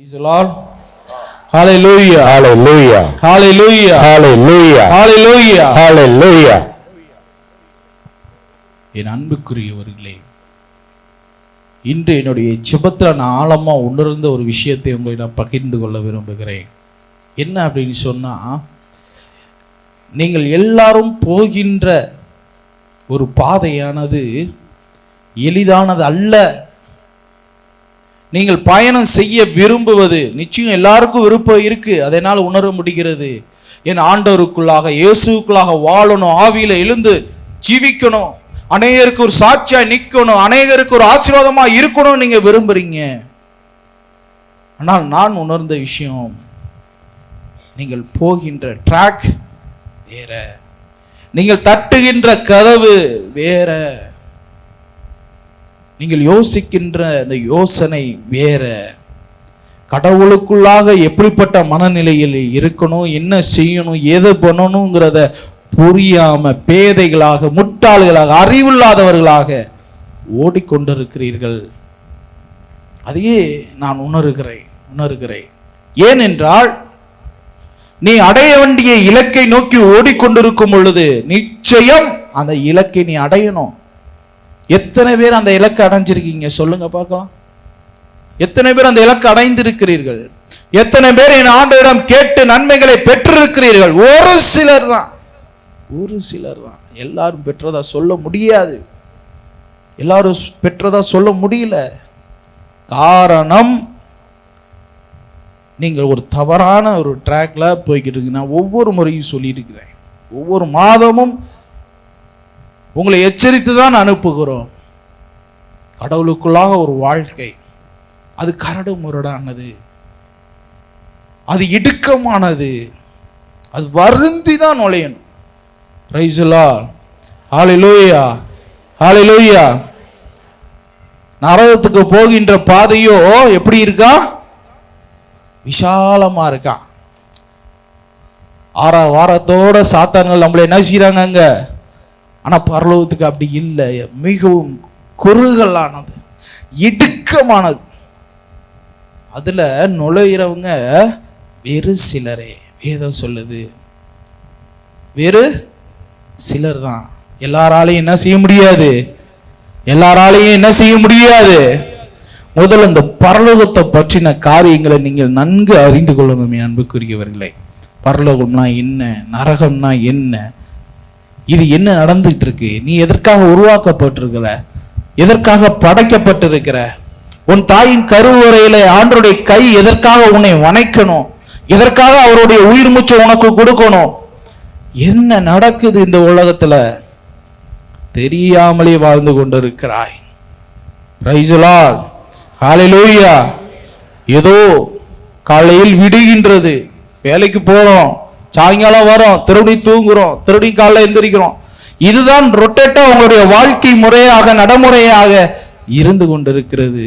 Praise the Lord. Hallelujah. Hallelujah. Hallelujah. Hallelujah. Hallelujah. Hallelujah. என் அன்புக்குரியவர்களே, இன்று என்னுடைய ஜெபத்தில் நான் ஆழமா உணர்ந்த ஒரு விஷயத்தை உங்களை நான் பகிர்ந்து கொள்ள விரும்புகிறேன். என்ன அப்படின்னு சொன்னா, நீங்கள் எல்லாரும் போகின்ற ஒரு பாதையானது எளிதானது அல்ல. நீங்கள் பயணம் செய்ய விரும்புவது நிச்சயம் எல்லாருக்கும் விருப்பம் இருக்கு, அதனால் உணர முடிகிறது. என் ஆண்டவருக்குள்ளாக இயேசுக்குள்ளாக வாழணும், ஆவியில எழுந்து ஜீவிக்கணும், அநேகருக்கு ஒரு சாட்சியா நிற்கணும், அநேகருக்கு ஒரு ஆசீர்வாதமா இருக்கணும் நீங்க விரும்புறீங்க. ஆனால் நான் உணர்ந்த விஷயம், நீங்கள் போகின்ற ட்ராக் வேற, நீங்கள் தட்டுகின்ற கதவு வேற, நீங்கள் யோசிக்கின்ற அந்த யோசனை வேற. கடவுளுக்குள்ளாக எப்படிப்பட்ட மனநிலையில் இருக்கணும், என்ன செய்யணும், எதை பண்ணணுங்கிறத புரியாம பேதைகளாக, முட்டாள்களாக, அறிவில்லாதவர்களாக ஓடிக்கொண்டிருக்கிறீர்கள். அதையே நான் உணர்கிறேன். ஏனென்றால் நீ அடைய வேண்டிய இலக்கை நோக்கி ஓடிக்கொண்டிருக்கும் பொழுது நிச்சயம் அந்த இலக்கை நீ அடையணும். எத்தனை பேர் அந்த இலக்கை அடைஞ்சிருக்கீங்க சொல்லுங்க பார்க்கலாம். எத்தனை பேர் அந்த இலக்கை அடைந்திருக்கிறீர்கள்? எத்தனை பேர் என் ஆண்டவரிடம் கேட்டு நன்மைகளை பெற்றிருக்கிறீர்கள்? ஒரு சிலர் தான். எல்லாரும் பெற்றதா சொல்ல முடியாது, எல்லாரும் பெற்றதா சொல்ல முடியல. காரணம், நீங்கள் ஒரு தவறான ஒரு ட்ராக்ல போய்கிட்டு இருக்கு. நான் ஒவ்வொரு முறையும் சொல்லியிருக்கிறேன், ஒவ்வொரு மாதமும் உங்களை எச்சரித்து தான் அனுப்புகிறோம். கடவுளுக்குள்ளாக ஒரு வாழ்க்கை அது கரடு முரடானது, அது இடுக்கமானது, அது வருந்தி தான் நுழையணும். Praise the Lord. Hallelujah. Hallelujah. நரகத்துக்கு போகின்ற பாதையோ எப்படி இருக்கா? விசாலமா இருக்கா. வாரத்தோட சாத்தான்கள் நம்மளை என்ன செய்றாங்க அங்க. ஆனா பரலோகத்துக்கு அப்படி இல்லை, மிகவும் குறுகலானது, இடுக்கமானது. அதுல நுழையிறவங்க வேறு சிலரே. வேதம் சொல்லுது வேறு சிலர் தான். எல்லாராலையும் என்ன செய்ய முடியாது. முதல்ல இந்த பரலோகத்தை பற்றின காரியங்களை நீங்கள் நன்கு அறிந்து கொள்ளணும் என் அன்புக்குரியவர்களே. பரலோகம்னா என்ன, நரகம்னா என்ன, இது என்ன நடந்துகிட்டு இருக்கு, நீ எதற்காக உருவாக்கப்பட்டிருக்கிற, எதற்காக படைக்கப்பட்டிருக்கிற, உன் தாயின் கருவறையில ஆண்டவருடைய கை எதற்காக உன்னை வணைக்கணும், எதற்காக அவருடைய உயிர் மூச்சு உனக்கு கொடுக்கணும், என்ன நடக்குது இந்த உலகத்துல தெரியாமலே வாழ்ந்து கொண்டிருக்கிறாய். Praise the Lord. Hallelujah. ஏதோ காலையில் விடுகின்றது, வேலைக்கு போறோம், சாயங்காலம் வரோம், திருடி தூங்குறோம், திருடி காலைல எந்திரிக்கிறோம். இதுதான் ரொட்டேட்டா உங்களுடைய வாழ்க்கை முறையாக, நடைமுறையாக இருந்து கொண்டிருக்கிறது.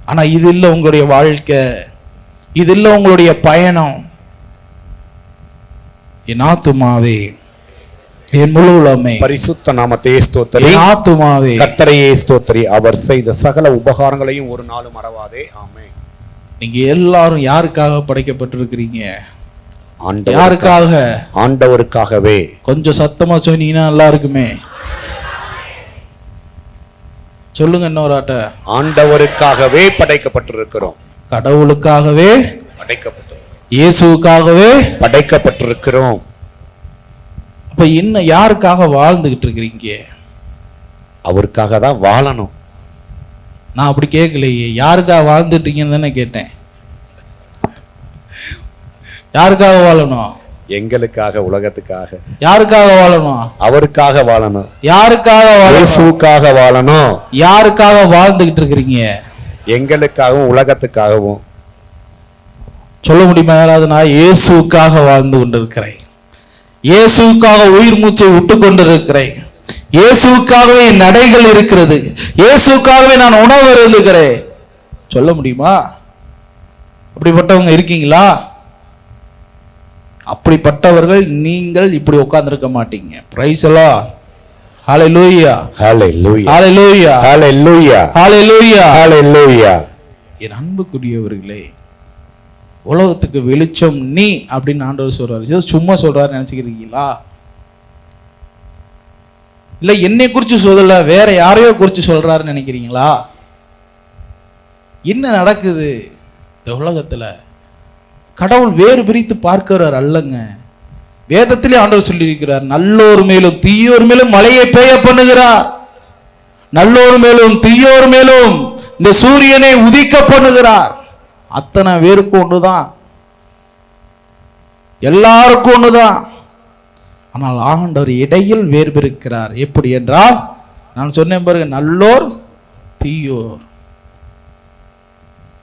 ஆனா இது இல்லை உங்களுடைய வாழ்க்கை, இது இல்லை உங்களுடைய பயணம். என் ஆத்துமாவே என் முழு உள்ளமே பரிசுத்த நாமத்தையே ஸ்தோத்திரி. என் ஆத்துமாவே கர்த்தரையே ஸ்தோத்திரி. அவர் செய்த சகல உபகாரங்களையும் ஒரு நாளும் மறவாதே. ஆமென். நீங்க எல்லாரும் யாருக்காக படைக்கப்பட்டிருக்கிறீங்க? யாருக்காக? ஆண்டவருக்காகவே. கொஞ்சம் சத்தமா சொன்னீங்கன்னா நல்லா இருக்குமே. சொல்லுங்க இன்னொரு ஆட்ட. ஆண்டவருக்காகவே படைக்கப்பட்டிருக்கிறோம். கடவுளுக்காகவே படைக்கப்பட்டிருக்கிறோம். இயேசுவுக்காகவே படைக்கப்பட்டிருக்கிறோம். அப்ப என்ன, யாருக்காக வாழ்ந்துகிட்டு இருக்கிறீங்க? அவருக்காக தான் வாழணும். நான் அப்படி கேட்கலையே, யாருக்காக வாழ்ந்துட்டீங்கன்னு தானே கேட்டேன். யாருக்காக வாழணும்? எங்களுக்காக, உலகத்துக்காக. யாருக்காக வாழணும்? அவருக்காக வாழணும். யாருக்காக வாழணும்? இயேசுவுக்காக வாழணும். யாருக்காக வாழ்ந்துகிட்டு இருக்கிறீங்க? எங்களுக்காகவும் உலகத்துக்காகவும். சொல்ல முடியுமா யாராவது? நான் இயேசுவுக்காக வாழ்ந்து கொண்டிருக்கிறேன், இயேசுவுக்காக உயிர் மூச்சை விட்டு கொண்டிருக்கிறேன், இயேசுவுக்காகவே நடைகள் இருக்கிறது, இயேசுவுக்காகவே நான் உணவு இருந்துக்கிறேன். சொல்ல முடியுமா? அப்படிப்பட்டவங்க இருக்கீங்களா? அப்படிப்பட்டவர்கள் நீங்கள் இப்படி உட்கார்ந்திருக்க மாட்டீங்க. Price the Lord. ஹalleluya. ஹalleluya. ஹalleluya. ஹalleluya. ஹalleluya. ஹalleluya. என் அன்புக்குரியவர்களே, உலகத்துக்கு வெளிச்சம் நீ அப்படின்னு ஆண்டவர் சொல்றாரு. ஏதோ சும்மா சொல்றாரு நினைச்சுக்கிறீங்களா? இல்ல என்னை குறிச்சு சொல்லல, வேற யாரையோ குறிச்சு சொல்றாருன்னு நினைக்கிறீங்களா? என்ன நடக்குது இந்த உலகத்துல? கடவுள் வேறு பிரித்து பார்க்கிறார் அல்லங்க. வேதத்திலே ஆண்டவர் சொல்லியிருக்கிறார், நல்லோர் மேலும் தீயோர் மேலும் மழையை பெய்ய பண்ணுகிறார். நல்லோர் மேலும் தீயோர் மேலும் இந்த சூரியனை உதிக்க பண்ணுகிறார். அத்தனை பேருக்கு ஒண்ணுதான், எல்லாருக்கும் ஒண்ணுதான். ஆனால் ஆண்டவர் இடையில் வேறு பிரிக்கிறார். எப்படி என்றால், நான் சொன்னேன் பாருங்க, நல்லோர் தீயோர்.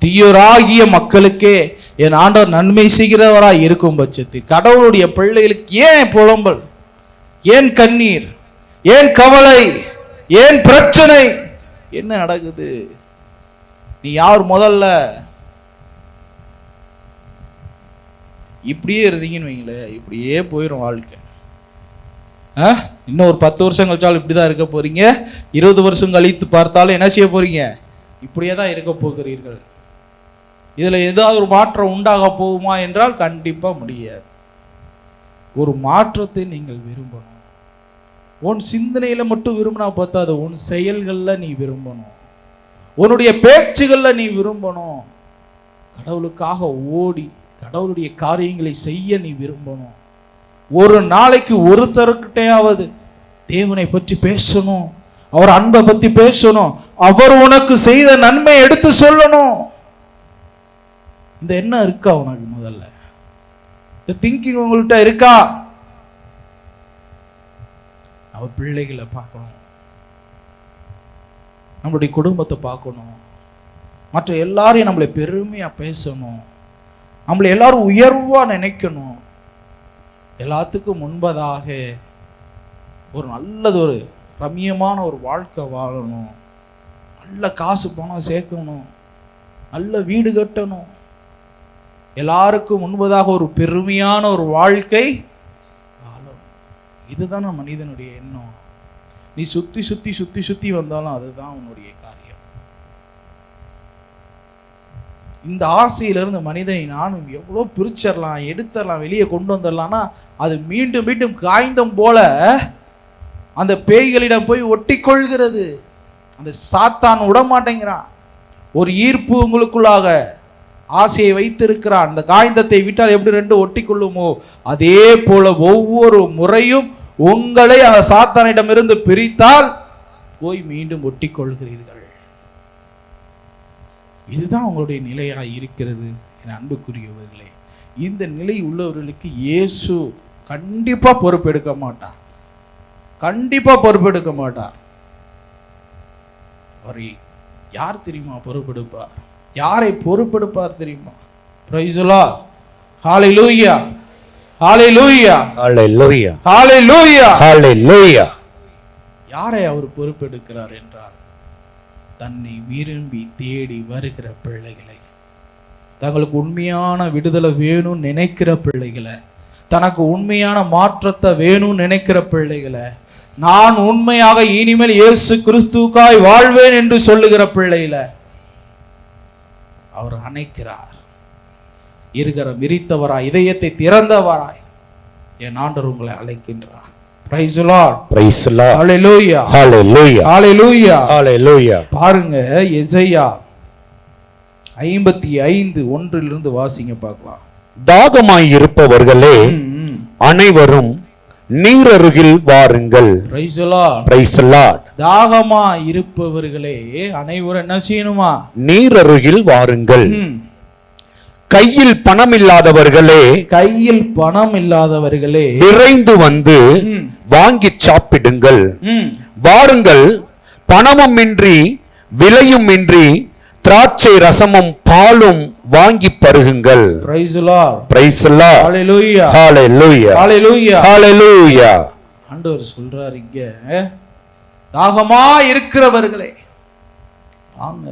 தீயோராகிய மக்களுக்கே என் ஆண்டவர் நன்மை செய்கிறவராய் இருக்கும் பட்சத்தில் கடவுளுடைய பிள்ளைகளுக்கு ஏன் புலம்பல், ஏன் கண்ணீர், ஏன் கவலை, ஏன் பிரச்சனை? என்ன நடக்குது? நீ யார்? முதல்ல இப்படியே இருந்தீங்கன்னு வைங்களேன், இப்படியே போயிடும் வாழ்க்கை. இன்னும் ஒரு 10 வருஷம் கழிச்சாலும் இப்படிதான் இருக்க போறீங்க. 20 வருஷம் கழித்து பார்த்தாலும் என்ன செய்ய போறீங்க? இப்படியே தான் இருக்க போகிறீர்கள். இதுல ஏதாவது ஒரு மாற்றம் உண்டாக போகுமா என்றால் கண்டிப்பா முடியாது. ஒரு மாற்றத்தை நீங்கள் விரும்பணும். உன் சிந்தனையில மட்டும் விரும்பினா பார்த்தாது, உன் செயல்கள்ல நீ விரும்பணும், உன்னுடைய பேச்சுகள்ல நீ விரும்பணும். கடவுளுக்காக ஓடி கடவுளுடைய காரியங்களை செய்ய நீ விரும்பணும். ஒரு நாளைக்கு ஒருத்தருக்கிட்டையாவது தேவனை பற்றி பேசணும், அவர் அன்பை பத்தி பேசணும், அவர் உனக்கு செய்த நன்மை எடுத்து சொல்லணும். இந்த எண்ணம் இருக்கா உனக்கு? முதல்ல இந்த திங்கிங் உங்கள்கிட்ட இருக்கா? நம்ம பிள்ளைகளை பார்க்கணும், நம்மளுடைய குடும்பத்தை பார்க்கணும், மற்ற எல்லாரையும் நம்மளை பெருமையா பேசணும், நம்மளை எல்லாரும் உயர்வா நினைக்கணும். எல்லாத்துக்கும் முன்பதாக ஒரு நல்லது, ஒரு ரம்மியமான ஒரு வாழ்க்கை வாழணும், நல்ல காசு பணம் சேர்க்கணும், நல்ல வீடு கட்டணும், எல்லாருக்கும் முன்பதாக ஒரு பெருமையான ஒரு வாழ்க்கை வாழணும். இதுதானே மனிதனுடைய எண்ணம். நீ சுத்தி சுத்தி சுத்தி சுத்தி வந்தாலும் அதுதான் உன்னுடைய காரியம். இந்த ஆசையிலிருந்து மனிதனை நானும் எவ்வளோ பிரிச்சிடலாம், எடுத்துடலாம், வெளியே கொண்டு வந்துடலாம்னா அது மீண்டும் மீண்டும் காய்ந்தம் போல அந்த பேய்களிடம் போய் ஒட்டி கொள்கிறது. அந்த சாத்தான் விடமாட்டேங்கிறான். ஒரு ஈர்ப்பு உங்களுக்குள்ளாக ஆசையை வைத்திருக்கிறான். அந்த காய்ந்தத்தை விட்டால் எப்படி ரெண்டு ஒட்டி கொள்ளுமோ அதே போல ஒவ்வொரு முறையும் உங்களை அந்த சாத்தானிடமிருந்து பிரித்தால் போய் மீண்டும் ஒட்டி கொள்கிறீர்கள். இதுதான் உங்களுடைய நிலையாக இருக்கிறது. என் அன்புக்குரியவர்களே, இந்த நிலை உள்ளவர்களுக்கு இயேசு கண்டிப்பா பொறுப்பெடுக்க மாட்டார். கண்டிப்பா பொறுப்பெடுக்க மாட்டார். அவர் யார் தெரியுமா பொறுப்பெடுப்பார்? யாரை பொறுப்பெடுப்பார் தெரியுமா? Praise the Lord. ஹalleluya, ஹalleluya, ஹalleluya, ஹalleluya, ஹalleluya. யாரை அவர் பொறுப்பெடுக்கிறார் என்றால், தன்னை விரும்பி தேடி வருகிற பிள்ளைகளை, தங்களுக்கு உண்மையான விடுதலை வேணும்னு நினைக்கிற பிள்ளைகளை, தனக்கு உண்மையான மாற்றத்தை வேணும்னு நினைக்கிற பிள்ளைகளை, நான் உண்மையாக இனிமேல் இயேசு கிறிஸ்துவுக்காய் வாழ்வேன் என்று சொல்லுகிற பிள்ளைகளை அவர் அணைக்கிறார். இருக்கிற விரித்தவராய், இதயத்தை திறந்தவராய் என் ஆண்டவர் உங்களை அழைக்கின்றார். Praise the Lord. Praise the Lord. Hallelujah. Hallelujah. Hallelujah. Hallelujah. பாருங்க, எசையா 55:1 வாசிங்க பார்க்கலாம். தாகமாய் இருப்பவர்களே அனைவரும் நீரருகில் வாருங்கள். Praise the Lord. Praise the Lord. தாகமா இருப்பவர்களே அனைவரும் என்ன செய்யணுமா? நீரருகில் வாருங்கள். கையில் பணம் இல்லாதவர்களே, கையில் பணம் இல்லாதவர்களே விரைந்து வந்து வாங்கி சாப்பிடுங்கள். வாருங்கள், பணமுமின்றி விலையுமின்றி திராட்சை ரசமும் பாலும் வாங்கி பருகுங்கள். Praise the Lord. Praise the Lord. Hallelujah. Hallelujah. Hallelujah. Hallelujah. ஆண்டவர் சொல்றார் இங்க, தாகமா இருக்கிறவர்களே வாங்க,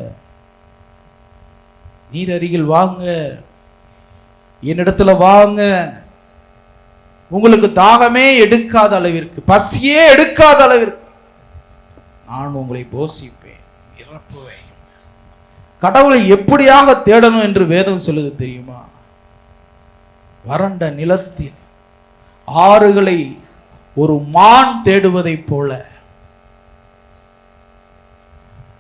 நீர் அருகில் வாங்க, என்னிடத்துல வாங்க. உங்களுக்கு தாகமே எடுக்காத அளவிற்கு, பசியே எடுக்காத அளவிற்கு நான் உங்களை போஷிப்பேன், நிரப்புவேன். கடவுளை எப்படியாக தேடணும் என்று வேதம் சொல்லுது தெரியுமா? வறண்ட நிலத்தில் ஆறுகளை ஒரு மான் தேடுவதைப் போல,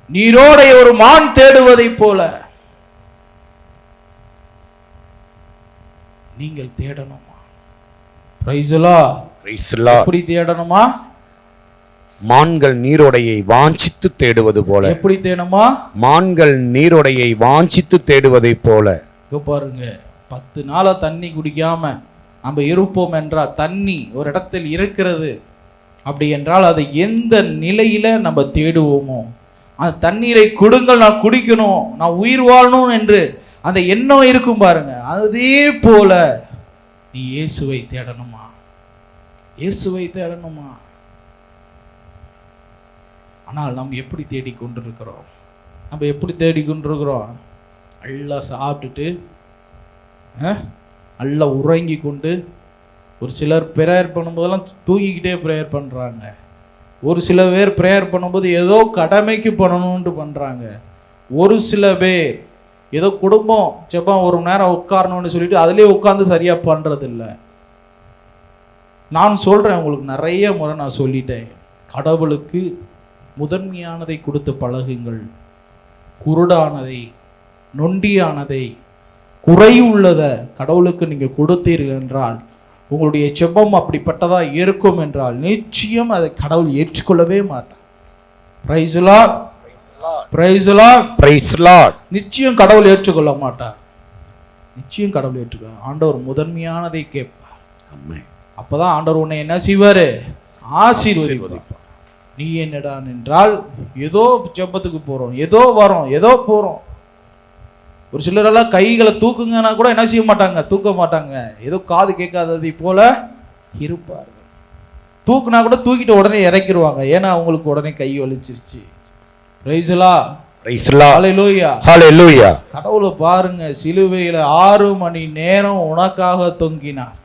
நீரோடை ஒரு மான் தேடுவதைப் போல நீங்கள் தேடணுமா? Praise the Lord. Praise the Lord. எப்படி தேடணுமா? மான்கள் நீரோடையை வாஞ்சித்து தேடுவது போல. எப்படி தேடணுமா? மான்கள் நீரோடையை வாஞ்சித்து தேடுவதை போல. இங்க பாருங்க, 10 நாளா தண்ணி குடிக்காம நம்ம இருப்போம் என்றால், தண்ணி ஒரு இடத்தில் இருக்கிறது அப்படி என்றால் அதை எந்த நிலையில நம்ம தேடுவோமோ, அந்த தண்ணீரை கொடுங்கள், நான் குடிக்கணும், நான் உயிர் வாழணும் என்று அந்த எண்ணம் இருக்கும் பாருங்க. அதே போல நீ இயேசுவை தேடணுமா? இயேசுவை தேடணுமா? ஆனால் நாம் எப்படி தேடிக்கொண்டிருக்கிறோம்? நம்ம எப்படி தேடிக்கொண்டிருக்கிறோம்? நல்லா சாப்பிட்டுட்டு நல்லா உறங்கி கொண்டு, ஒரு சிலர் ப்ரேயர் பண்ணும்போதெல்லாம் தூங்கிக்கிட்டே ப்ரேயர் பண்ணுறாங்க. ஒரு சில பேர் ப்ரேயர் பண்ணும்போது ஏதோ கடமைக்கு பண்ணணும்னு பண்ணுறாங்க. ஒரு சில பேர் ஏதோ குடும்பம் ஜெபம் ஒரு மணி நேரம் உட்காரணும்னு சொல்லிட்டு அதிலே உட்காந்து சரியாக பண்ணுறதில்ல. நான் சொல்கிறேன், உங்களுக்கு நிறைய முறை நான் சொல்லிட்டேன், கடவுளுக்கு முதன்மையானதை கொடுத்து பழகுங்கள். குருடானதை, நொண்டியானதை, குறையுள்ளதை கடவுளுக்கு நீங்கள் கொடுத்தீர்கள் என்றால், உங்களுடைய ஜெபம் அப்படிப்பட்டதா இருக்கும் என்றால் நிச்சயம் அதை கடவுள் ஏற்றுக்கொள்ளவே மாட்டார். Price the Lord. Praise the Lord. Praise the Lord. நிச்சயம் கடவுள் ஏற்றுக்கொள்ள மாட்டார். நிச்சயம் கடவுள் ஏற்றுக்கொள்ள. ஆண்டவர் முதன்மையானதை கேட்பார். அப்பதான் ஆண்டவர் உன்னை என்ன செய்வாரு? ஆசீர்வதிப்பார். நீ என்னடான் என்றால் ஏதோ ஜெபத்துக்கு போறோம், ஏதோ வரோம், ஏதோ போறோம். ஒரு சிலரெல்லாம் கைகளை தூக்குங்கன்னா கூட என்ன செய்ய மாட்டாங்க? தூக்க மாட்டாங்க. ஏதோ காது கேட்காததை போல இருப்பார்கள். தூக்குனா கூட தூக்கிட்டு உடனே இறக்கிடுவாங்க. ஏன்னா அவங்களுக்கு உடனே கை வலிச்சிருச்சு. Praise the Lord. Praise the Lord. ஹல்லேலூயா. ஹல்லேலூயா. கடவுளை பாருங்க, சிலுவையில 6 மணி நேரம் உனக்காக தொங்கினார்.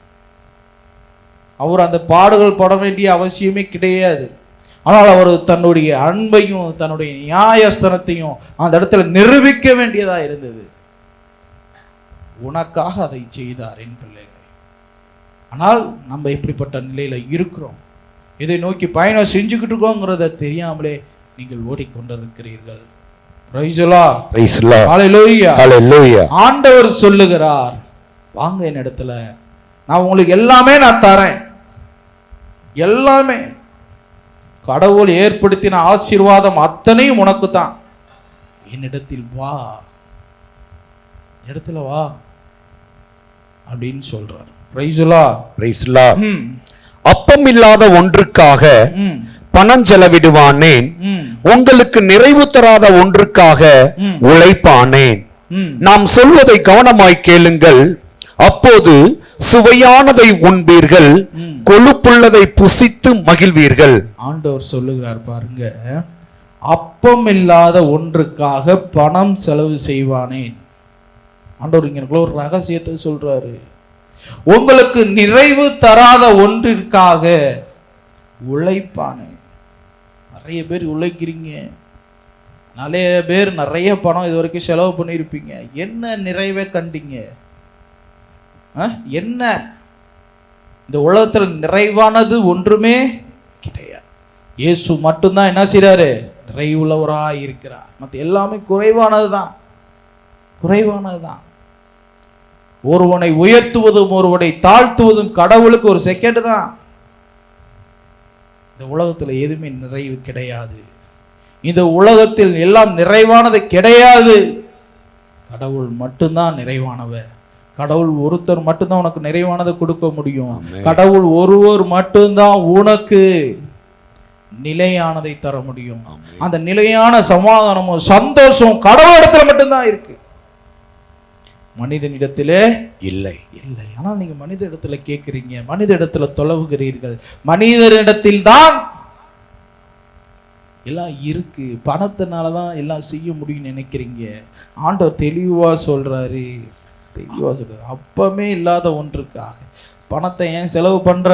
அவர் அந்த பாடுகள் பட வேண்டிய அவசியமே கிடையாது. ஆனால் அவர் தன்னுடைய அன்பையும் தன்னுடைய நியாயஸ்தனத்தையும் அந்த இடத்துல நிரூபிக்க வேண்டியதா இருந்தது. உனக்காக அதை செய்தார் என் பிள்ளைகள். ஆனால் நம்ம இப்படிப்பட்ட நிலையில இருக்கிறோம். இதை நோக்கி பயணம் செஞ்சுக்கிட்டு இருக்கோங்கிறத தெரியாமலே நீங்கள் ஓடிக்கொண்டிருக்கிறீர்கள். Praise the Lord. Praise the Lord. ஹல்லேலூயா. ஹல்லேலூயா. ஆண்டவர் சொல்லுகிறார், வாங்க என் இடத்துல, நான் உங்களுக்கு எல்லாமே நான் தரேன். எல்லாமே கடவுள் ஏற்படுத்தின ஆசீர்வாதம் அத்தனையும் உனக்கு தான். என்னிடத்தில் வா, இடத்துல வா அப்படின்னு சொல்றார். Price the Lord. Praise the Lord. அப்பம் இல்லாத ஒன்றுக்காக பணம் செலவிடுவானேன், உங்களுக்கு நிறைவு தராத ஒன்றுக்காக உழைப்பானேன். நாம் சொல்வதை கவனமாய் கேளுங்கள், அப்போது சுவையானதை உண்பீர்கள், கொழுப்புள்ளதை புசித்து மகிழ்வீர்கள். ஆண்டவர் சொல்லுகிறார் பாருங்க, அப்பம் இல்லாத ஒன்றுக்காக பணம் செலவு செய்வானேன். ஆண்டவர் இங்க ஒரு ரகசியத்தை சொல்றாரு. உங்களுக்கு நிறைவு தராத ஒன்றிற்காக உழைப்பானேன். நிறைய பேர் உழைக்கிறீங்க, நிறைய பேர் நிறைய பணம் இது வரைக்கும் செலவு பண்ணியிருப்பீங்க. என்ன நிறைவே கண்டீங்க? என்ன? இந்த உலகத்தில் நிறைவானது ஒன்றுமே கிடையாது. இயேசு மட்டும்தான் என்ன செய்றாரு? நிறைவுள்ளவராய் இருக்கிறார். மற்ற எல்லாமே குறைவானதுதான், குறைவானதுதான். ஒருவனை உயர்த்துவதும் ஒருவனை தாழ்த்துவதும் கடவுளுக்கு ஒரு செகண்ட் தான். இந்த உலகத்தில் எதுவுமே நிறைவு கிடையாது. இந்த உலகத்தில் எல்லாம் நிறைவானது கிடையாது. கடவுள் மட்டும்தான் நிறைவானவர். கடவுள் ஒருத்தர் மட்டும்தான் உனக்கு நிறைவானதை கொடுக்க முடியும். கடவுள் ஒருவர் மட்டும்தான் உனக்கு நிலையானதை தர முடியும். அந்த நிலையான சமாதானமும் சந்தோஷம் கடவுள் இடத்துல மட்டும்தான் இருக்கு, மனிதனிடத்திலே இல்லை இல்லை. ஆனால் நீங்க மனித இடத்துல கேட்கிறீங்க, மனித இடத்துல தொலைவுகிறீர்கள். மனிதனிடத்தில் தான் எல்லாம் இருக்கு, பணத்தினாலதான் எல்லாம் செய்ய முடியும்னு நினைக்கிறீங்க. ஆண்டவர் தெளிவா சொல்றாரு, தெளிவா சொல்றாரு, அப்பமே இல்லாத ஒன்றுக்காக பணத்தை ஏன் செலவு பண்ற?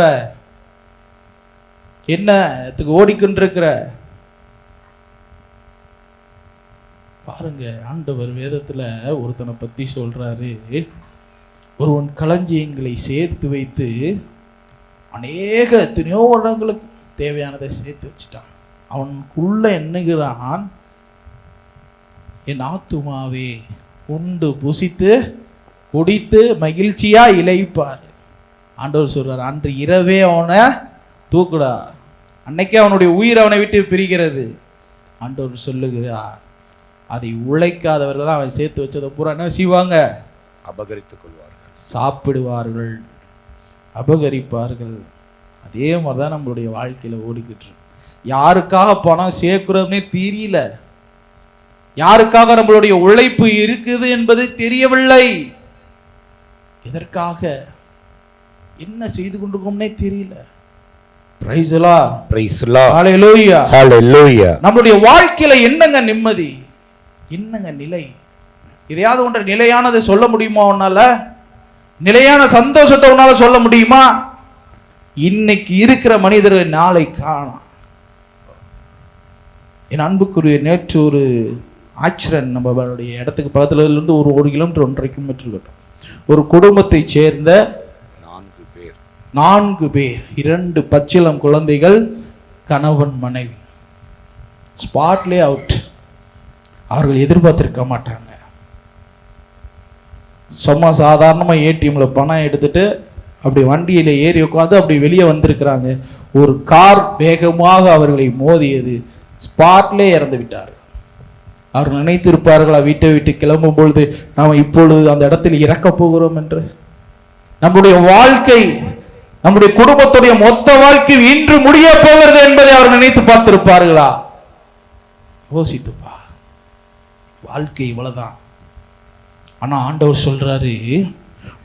என்னத்துக்கு ஓடிக்கொண்டிருக்கிற? பாருங்க, ஆண்டவர் வேதத்துல ஒருத்தனை பத்தி சொல்றாரு. ஒருவன் களஞ்சியங்களை சேர்த்து வைத்து எத்தனையோ வருடங்களுக்கு தேவையானதை சேர்த்து வச்சுட்டான். அவனுக்குள்ள எண்ணுகிறான், என் ஆத்துமாவே உண்டு புசித்து குடித்து மகிழ்ச்சியா இளைப்பார். ஆண்டவர் சொல்றார், அன்று இரவே அவனை தூக்குடா. அன்னைக்கே அவனுடைய உயிர் அவனை விட்டு பிரிக்கிறது. ஆண்டவர் சொல்லுகிறார், அதை உழைக்காதவர்கள் தான் அவன் சேர்த்து வச்சதை பூரா என்ன செய்வாங்க? அபகரித்துக் கொள்வார்கள், சாப்பிடுவார்கள், அபகரிப்பார்கள். அதே மாதிரிதான் நம்மளுடைய வாழ்க்கையில ஓடிக்கிட்டு இருக்கு. யாருக்காக பணம் சேர்க்கிறதுனே தெரியல, யாருக்காக நம்மளுடைய உழைப்பு இருக்குது என்பது தெரியவில்லை, எதற்காக என்ன செய்து கொண்டிருக்கோம்னே தெரியல. Praise the Lord, praise the Lord, ஹalleluya, ஹalleluya. நம்மளுடைய வாழ்க்கையில என்னங்க நிம்மதி, என்னங்க நிலை? இதையாவது ஒன்று நிலையானது சொல்ல முடியுமா உன்னால? நிலையான சந்தோஷத்தை உன்னால சொல்ல முடியுமா? இன்னைக்கு இருக்கிற மனிதர்கள் நாளை காணோம். என் அன்புக்குரிய நேற்று ஒரு ஆக்சிடென்ட், நம்மளுடைய இடத்துக்கு பக்கத்துல இருந்து ஒரு 1 கிலோமீட்டர் 1.5 கிலோமீட்டர் இருக்கட்டும், ஒரு குடும்பத்தை சேர்ந்த 4 பேர், 2 பச்சிளம் குழந்தைகள், கணவன் மனைவி, ஸ்பாட்லே அவுட். அவர்கள் எதிர்பார்த்திருக்க மாட்டாங்க. சும்மா சாதாரணமா ஏடிஎம்ல பணம் எடுத்துட்டு அப்படி வண்டியில ஏறி உட்காந்து அப்படி வெளியே வந்திருக்கிறாங்க. ஒரு கார் வேகமாக அவர்களை மோதியது, ஸ்பாட்லே இறந்து விட்டார். அவர் நினைத்திருப்பார்களா வீட்டை விட்டு கிளம்பும் பொழுது நாம் இப்பொழுது அந்த இடத்தில் இறக்க போகிறோம் என்று? நம்முடைய வாழ்க்கை, நம்முடைய குடும்பத்துடைய மொத்த வாழ்க்கை இன்று முடிய போகிறது என்பதை அவர் நினைத்து பார்த்திருப்பார்களா? யோசித்துப்பா, வாழ்க்கை இவ்வளவுதான். ஆனா ஆண்டவர் சொல்றாரு,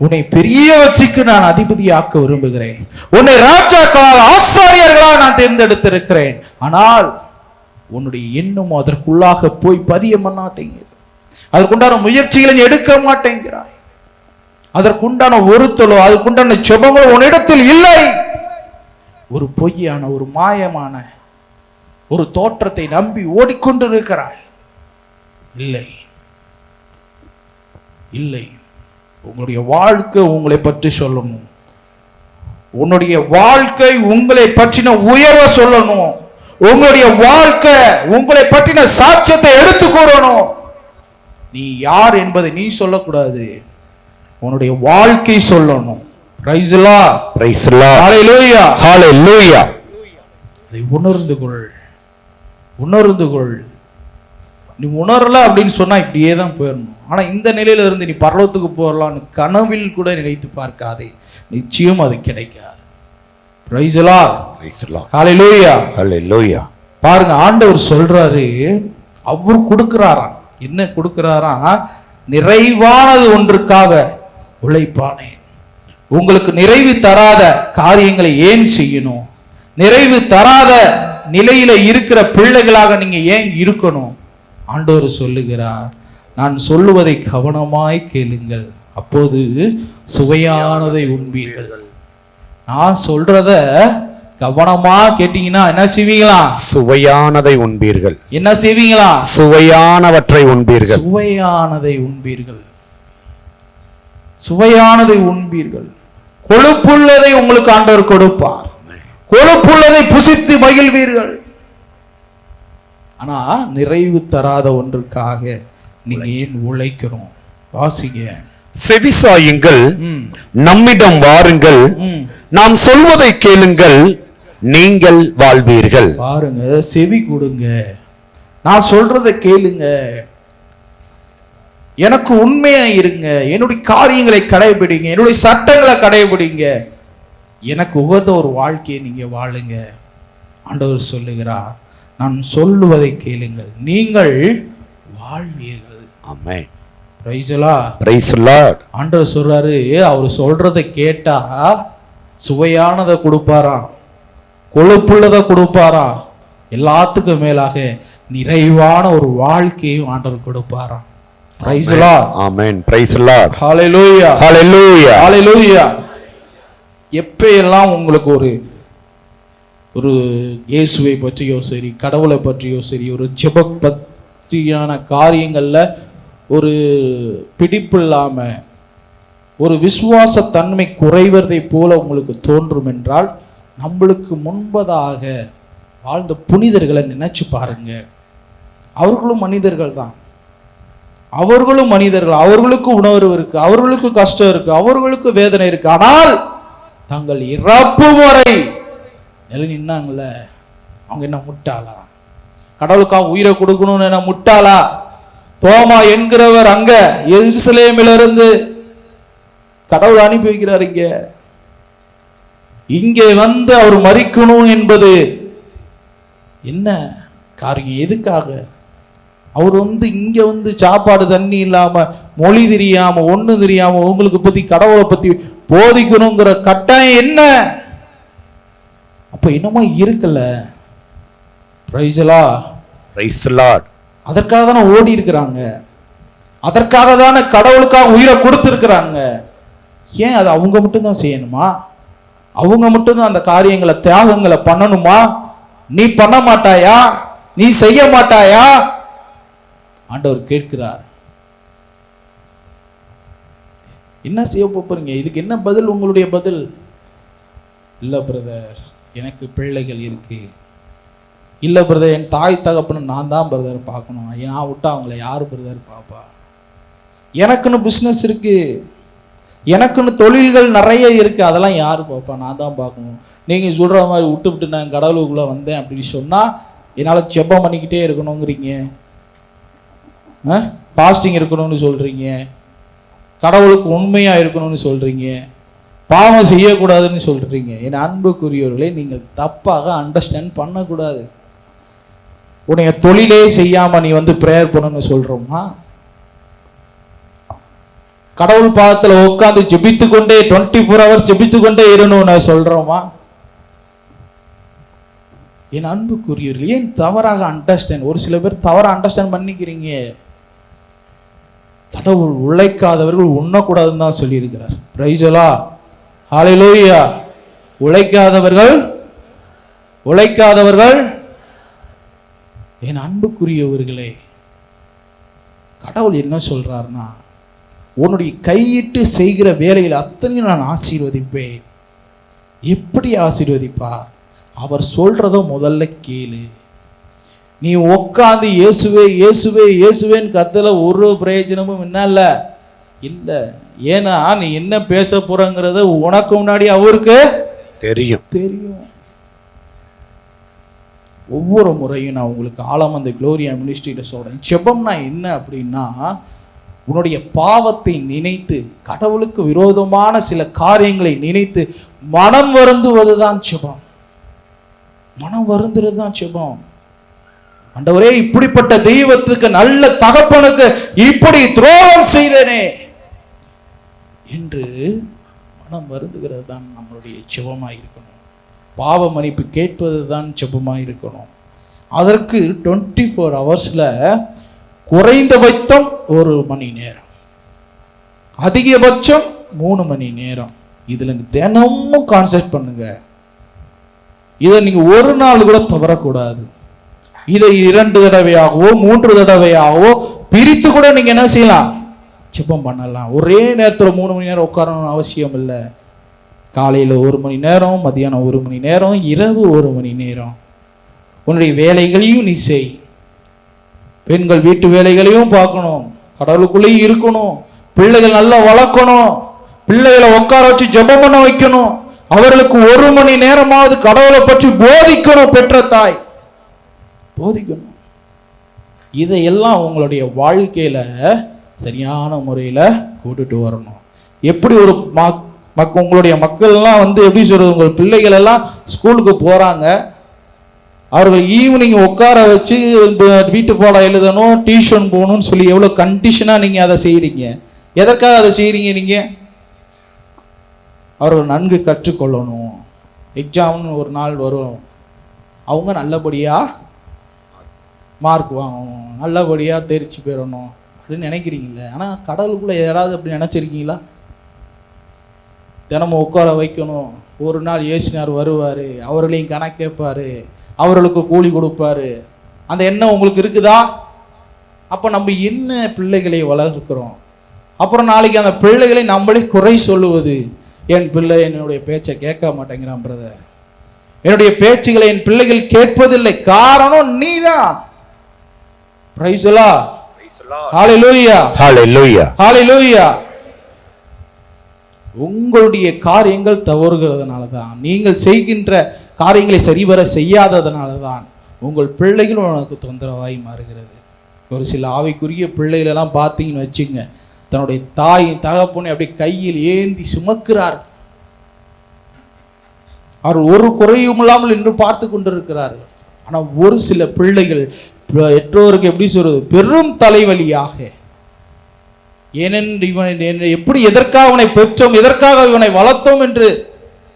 உன்னை பெரிய வச்சுக்கு நான் அதிபதியாக்க விரும்புகிறேன், உன்னை ராஜாக்களால் ஆசாரியர்களாக நான் தேர்ந்தெடுத்திருக்கிறேன். ஆனால் உன்னுடைய எண்ணம் அதற்குள்ளாக போய் பதிய மாட்டேங்கிறது, அதற்குண்டான முயற்சிகளை எடுக்க மாட்டேங்கிறாய், அதற்குண்டான ஒருத்தலோ அதுக்குண்டான ஜெபங்களோ உன்னிடத்தில் இல்லை. ஒரு பொய்யான, ஒரு மாயமான ஒரு தோற்றத்தை நம்பி ஓடிக்கொண்டிருக்கிறாய். இல்லை இல்லை, உங்களுடைய வாழ்க்கை உங்களை பற்றி சொல்லணும், உன்னுடைய வாழ்க்கை உங்களை பற்றின உயர்வை சொல்லணும், உங்களுடைய வாழ்க்கை உங்களை பற்றின சாட்சியத்தை எடுத்து கூறணும். நீ யார் என்பதை நீ சொல்லக்கூடாது, உன்னுடைய வாழ்க்கை சொல்லணும். Praise the Lord, praise the Lord, ஹalleluya, ஹalleluya. அதை உணர்ந்து கொள். நீ உணரல அப்படின்னு சொன்னா இப்படியே தான் போயிடணும். ஆனா இந்த நிலையில இருந்து நீ பரலோகத்துக்கு போகலான்னு கனவில் கூட நினைத்து பார்க்காதே, நிச்சயம் அது கிடைக்காது. Praise the Lord, praise the Lord, ஹalleluya, ஹalleluya. பாருங்க, ஆண்டவர் சொல்றாரு, அவர் கொடுக்கிறாராம். என்ன கொடுக்கிறாராம்? நிறைவானது ஒன்றுக்காக உழைப்பானேன். உங்களுக்கு நிறைவு தராத காரியங்களை ஏன் செய்யணும்? நிறைவு தராத நிலையில இருக்கிற பிள்ளைகளாக நீங்க ஏன் இருக்கணும்? ஆண்டவர் சொல்லுகிறார், நான் சொல்லுவதை கவனமாய் கேளுங்கள், அப்போது சுவையானதை உண்பீர்கள். நான் சொல்றத கவனமா கேட்டீங்கன்னா என்ன செய்வீங்களா? சுவையானதை உண்பீர்கள். என்ன செய்வீங்களா? சுவையானவற்றை உண்பீர்கள். சுவையானதை உண்பீர்கள், சுவையானதை உண்பீர்கள். கொழுப்புள்ளதை உங்களுக்கு ஆண்டவர் கொடுப்பார், கொழுப்புள்ளதை புசித்து மகிழ்வீர்கள். ஆனா நிறைவு தராத ஒன்றுக்காக நீங்க ஏன் உழைக்கணும்? வாசிங்க. செவிசாயுங்கள், நம்மிடம் வாருங்கள், நாம் சொல்வதை கேளுங்கள், நீங்கள் வாழ்வீர்கள். பாருங்க, செவி கொடுங்க, நான் சொல்றதை கேளுங்க, எனக்கு உண்மையா இருங்க, என்னுடைய காரியங்களை கடைபிடிங்க, என்னுடைய சட்டங்களை கடைபிடிங்க, எனக்கு உகந்த ஒரு வாழ்க்கையை நீங்க வாழுங்க. ஆண்டவர் சொல்லுகிறார், நான் சொல்லுவதை கேளுங்கள், நீங்கள் வாழ்வீர்கள். ஆமென். Praise the Lord, praise the Lord. ஆண்டவர் சொல்றாரு, அவர் சொல்றதை கேட்டா சுவையானதை கொடுப்பாராம், கொழுப்புள்ளதை கொடுப்பாராம், எல்லாத்துக்கும் மேலாக நிறைவான ஒரு வாழ்க்கையும் ஆண்டவர் கொடுப்பாராம். பிரைஸ் தி லார்ட், ஆமென். பிரைஸ் தி லார்ட், ஹalleluya, ஹalleluya, ஹalleluya. எப்பெல்லாம் உங்களுக்கு ஒரு இயேசுவை பற்றியோ சரி, கடவுளை பற்றியோ சரி, ஒரு ஜெப பற்றியான காரியங்கள்ல ஒரு பிடிப்பு இல்லாம, ஒரு விசுவாச தன்மை குறைவதை போல உங்களுக்கு தோன்றும் என்றால், நம்மளுக்கு முன்பதாக வாழ்ந்த புனிதர்களை நினைச்சு பாருங்க. அவர்களும் மனிதர்கள் தான், அவர்களும் மனிதர்கள். அவர்களுக்கு உணர்வு இருக்கு, அவர்களுக்கு கஷ்டம் இருக்கு, அவர்களுக்கு வேதனை இருக்கு. ஆனால் தங்கள் இறப்பு வரை நின்னாங்கல்ல, அவங்க என்ன முட்டாளா? கடவுளுக்காக உயிரை கொடுக்கணும்னு என்ன முட்டாளா? தோமா என்கிறவர் அங்க எருசலேமிலிருந்து கடவுள் அனுப்பி வைக்கிறார். இங்கே வந்து அவர் மரிக்கணும் என்பது என்ன காரியம்? எதுக்காக? அவர் வந்து இங்க வந்து சாப்பாடு தண்ணி இல்லாம, மொழி தெரியாம, ஒண்ணு தெரியாம உங்களுக்கு பத்தி, கடவுளை பத்தி போதிக்கணுங்கிற கட்டாயம் என்ன? அப்ப என்னமோ இருக்குல்ல. Price the Lord. அதற்காக தானே ஓடி இருக்கிறாங்க, அதற்காக தானே கடவுளுக்காக உயிரை கொடுத்திருக்கிறாங்க. ஏன் அது அவங்க மட்டும்தான் செய்யணுமா? அவங்க மட்டும்தான் அந்த காரியங்களை, தியாகங்களை பண்ணணுமா? நீ பண்ண மாட்டாயா? நீ செய்ய மாட்டாயா? ஆண்டவர் கேட்கிறார். என்ன செய்ய போறீங்க? இதுக்கு என்ன பதில்? உங்களுடைய பதில்? இல்ல பிரதர், எனக்கு பிள்ளைகள் இருக்கு. இல்ல பிரதர், என் தாய் தகப்பன்னு நான் தான் பிரதர் பார்க்கணும். நான் விட்டா அவங்கள யாரு பிரதர் பாப்பா? எனக்குன்னு பிசினஸ் இருக்கு, எனக்குன்னு தொழில்கள் நிறைய இருக்கு, அதெல்லாம் யாரு பாப்பா? நான் தான் பார்க்கணும். நீங்க சொல்ற மாதிரி விட்டு நான் கடவுளுக்குள்ள வந்தேன் அப்படின்னு சொன்னா, என்னால ஜெபம் பண்ணிக்கிட்டே இருக்கணுங்கிறீங்க, பாஸ்டிங் இருக்கணும்னு சொல்றீங்க, கடவுளுக்கு உண்மையா இருக்கணும்னு சொல்றீங்க, பாவம் செய்யக்கூடாதுன்னு சொல்றீங்க. என் அன்புக்குரியவர்களே, நீங்கள் தப்பாக அண்டர்ஸ்டாண்ட் பண்ணக்கூடாது. உன்னைய தொழிலே செய்யாம நீ வந்து பிரேயர் பண்ணணும்னு சொல்றோமா? கடவுள் பாதத்துல உட்காந்து ஜெபித்து கொண்டே 24 hours ஜெபித்து கொண்டே இருக்கணும்னு சொல்றோமா? என் அன்புக்குரியவர்கள், ஏன் தவறாக அண்டர்ஸ்டாண்ட்? ஒரு சில பேர் தவறாக அண்டர்ஸ்டாண்ட் பண்ணிக்கிறீங்க. கடவுள் உழைக்காதவர்கள் உண்ணக்கூடாதுன்னு தான் சொல்லி இருக்கிறார். பிரைஸ் தி லார்ட், ஹல்லேலூயா. உழைக்காதவர்கள் என் அன்புக்குரியவர்களே, கடவுள் என்ன சொல்றாருன்னா, உன்னுடைய கையிட்டு செய்கிற வேலையில் அத்தனையும் நான் ஆசீர்வதிப்பேன். எப்படி ஆசீர்வதிப்பார்? அவர் சொல்றத முதல்ல கேளு. நீ உட்காந்து இயேசுவே இயேசுவே இயேசுவேன்னு கத்தல ஒரு பிரயோஜனமும் இல்ல. ஏன்னா நீ என்ன பேச போறங்கிறத உனக்கு முன்னாடி அவருக்கு தெரியும். ஒவ்வொரு முறையும் நான் உங்களுக்கு ஆழம் அந்த குளோரியா மினிஸ்ட்ரியில சொல்றேன், ஜெபம்னா என்ன அப்படின்னா, உன்னுடைய பாவத்தை நினைத்து, கடவுளுக்கு விரோதமான சில காரியங்களை நினைத்து மனம் வருந்துவதுதான் ஜெபம். மனம் வருந்துறது தான் ஜெபம். ஆண்டவரே, இப்படிப்பட்ட தெய்வத்துக்கு, நல்ல தகப்பனுக்கு இப்படி துரோகம் செய்தேனே என்று மனம் வருந்துகிறது தான் நம்மளுடைய ஜெபமாய் இருக்கணும். பாவ மன்னிப்பு கேட்பது தான் ஜெபமாய் இருக்கணும். அதற்கு 24 hours குறைந்தபட்சம் 1 மணி நேரம், அதிகபட்சம் 3 மணி நேரம் இதுல தினமும் கான்சென்ட்ரேட் பண்ணுங்க. இதை நீங்க ஒரு நாள் கூட தவறக்கூடாது. இதை 2 தடவையாகவோ 3 தடவையாகவோ பிரித்து கூட நீங்க என்ன செய்யலாம்? ஜெபம் பண்ணலாம். ஒரே நேரத்தில் 3 மணி நேரம் உட்காரணும்னு அவசியம் இல்லை. காலையில் 1 மணி நேரம், மதியானம் 1 மணி நேரம், இரவு 1 மணி நேரம். உன்னுடைய வேலைகளையும் நீ செய். பெண்கள் வீட்டு வேலைகளையும் பார்க்கணும், கடவுளுக்குள்ளேயும் இருக்கணும், பிள்ளைகள் நல்லா வளர்க்கணும், பிள்ளைகளை உட்கார வச்சு ஜெபம் பண்ண வைக்கணும், அவர்களுக்கு 1 மணி நேரமாவது கடவுளை பற்றி போதிக்கணும். பெற்ற தாய் போதிக்கணும். இதையெல்லாம் உங்களுடைய வாழ்க்கையில சரியான முறையில கூட்டிட்டு வரணும். எப்படி ஒரு உங்களுடைய மக்கள்லாம் வந்து எப்படி சொல்றது, உங்கள் பிள்ளைகள் எல்லாம் ஸ்கூலுக்கு போறாங்க, அவர்கள் ஈவினிங் உட்கார வச்சு வீட்டு பாடம் எழுதணும், டியூஷன் போகணும்னு சொல்லி எவ்வளவு கண்டிஷனா நீங்க அதை செய்யறீங்க. எதற்காக அதை செய்யறீங்க? நீங்க அவர்கள் நன்கு கற்றுக்கொள்ளணும். எக்ஸாம்னு ஒரு நாள் வரும், அவங்க நல்லபடியா மார்க் வாங்கணும், நல்லபடியா தேர்ச்சி பெறணும் அப்படின்னு நினைக்கிறீங்களே. ஆனா கடவுளுக்குள்ள யாராவது அப்படி நினைச்சிருக்கீங்களா? தினமும் உட்கார வைக்கணும், ஒரு நாள் இயேசுனார் வருவாரு, அவர்களையும் கணக்கு கேட்பாரு, அவர்களுக்கு கூலி கொடுப்பாரு. அந்த எண்ணம் உங்களுக்கு இருக்குதா? அப்ப நம்ம என்ன பிள்ளைகளை வளர்க்கிறோம்? அப்புறம் நாளைக்கு அந்த பிள்ளைகளை நம்மளே குறை சொல்லுவது. என் பிள்ளை என்னுடைய பேச்சை கேட்க மாட்டேங்கிறான் பிரதர், என்னுடைய பேச்சுகளை என் பிள்ளைகள் கேட்பதில்லை, காரணம் நீதான். பிரைஸ் தி லார்ட், ஹalleluya, ஹalleluya, ஹalleluya. உங்களுடைய காரியங்கள் தவறுகிறதுனால தான், நீங்கள் செய்கின்ற காரியங்களை சரிவர செய்யாததுனால தான் உங்கள் பிள்ளைகள் உனக்கு தொந்தரவாய் மாறுகிறது. ஒரு சில ஆவிக்குரிய பிள்ளைகளெல்லாம் பார்த்தீங்கன்னு வச்சுங்க, தன்னுடைய தாயின் தகப்பனை அப்படி கையில் ஏந்தி சுமக்கிறார். அவர் ஒரு குறையும் இல்லாமல் இன்று பார்த்து கொண்டிருக்கிறார்கள். ஆனால் ஒரு சில பிள்ளைகள் பெற்றோருக்கு எப்படி சொல்றது, பெரும் தலைவலியாக, ஏனென்று இவனை எப்படி எதற்காக இவனை பெற்றோம், எதற்காக இவனை வளர்த்தோம் என்று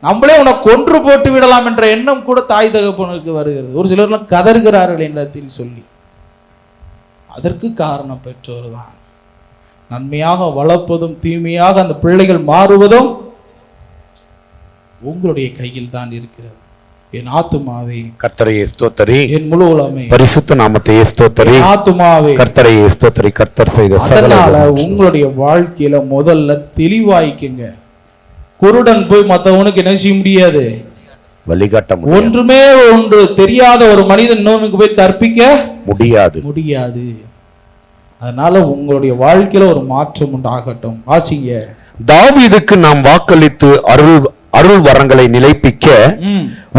நம்மளே உன்னை கொன்று போட்டு விடலாம் என்ற எண்ணம் கூட தாய் தகப்பனுக்கு வருகிறது. ஒரு சிலர்லாம் கதறுகிறார்கள் என்னத்தில் சொல்லி. அதற்கு காரணம் பெற்றோர் தான். நன்மையாக வளர்ப்பதும் தீமையாக அந்த பிள்ளைகள் மாறுவதும் உங்களுடைய கையில் தான் இருக்கிறது. என் ஆத்துமாவே கர்த்தரையே ஸ்தோத்திரி, என் முழு உலகமே பரிசுத்த நாமத்தையே ஸ்தோத்திரி, என் ஆத்துமாவே கர்த்தரையே ஸ்தோத்திரி. கர்த்தர் செய்த சகல உங்களுடைய வாழ்க்கையில முதல்ல தெளிவாய்க்குங்க. குருடன் போய் மற்றவனுக்கு என்ன செய்ய முடியாது, வழிகாட்ட முடியாது. ஒன்றுமே ஒன்று தெரியாத ஒரு மனிதன் இன்னொன்னுக்கு போய் கற்பிக்க முடியாது. அதனால உங்களுடைய வாழ்க்கையில ஒரு மாற்றம் உண்டாகட்டும். வாசிங்க. தாவீதுக்கு நாம் வாக்களித்து அருள் வரங்களை நிலைப்பிக்க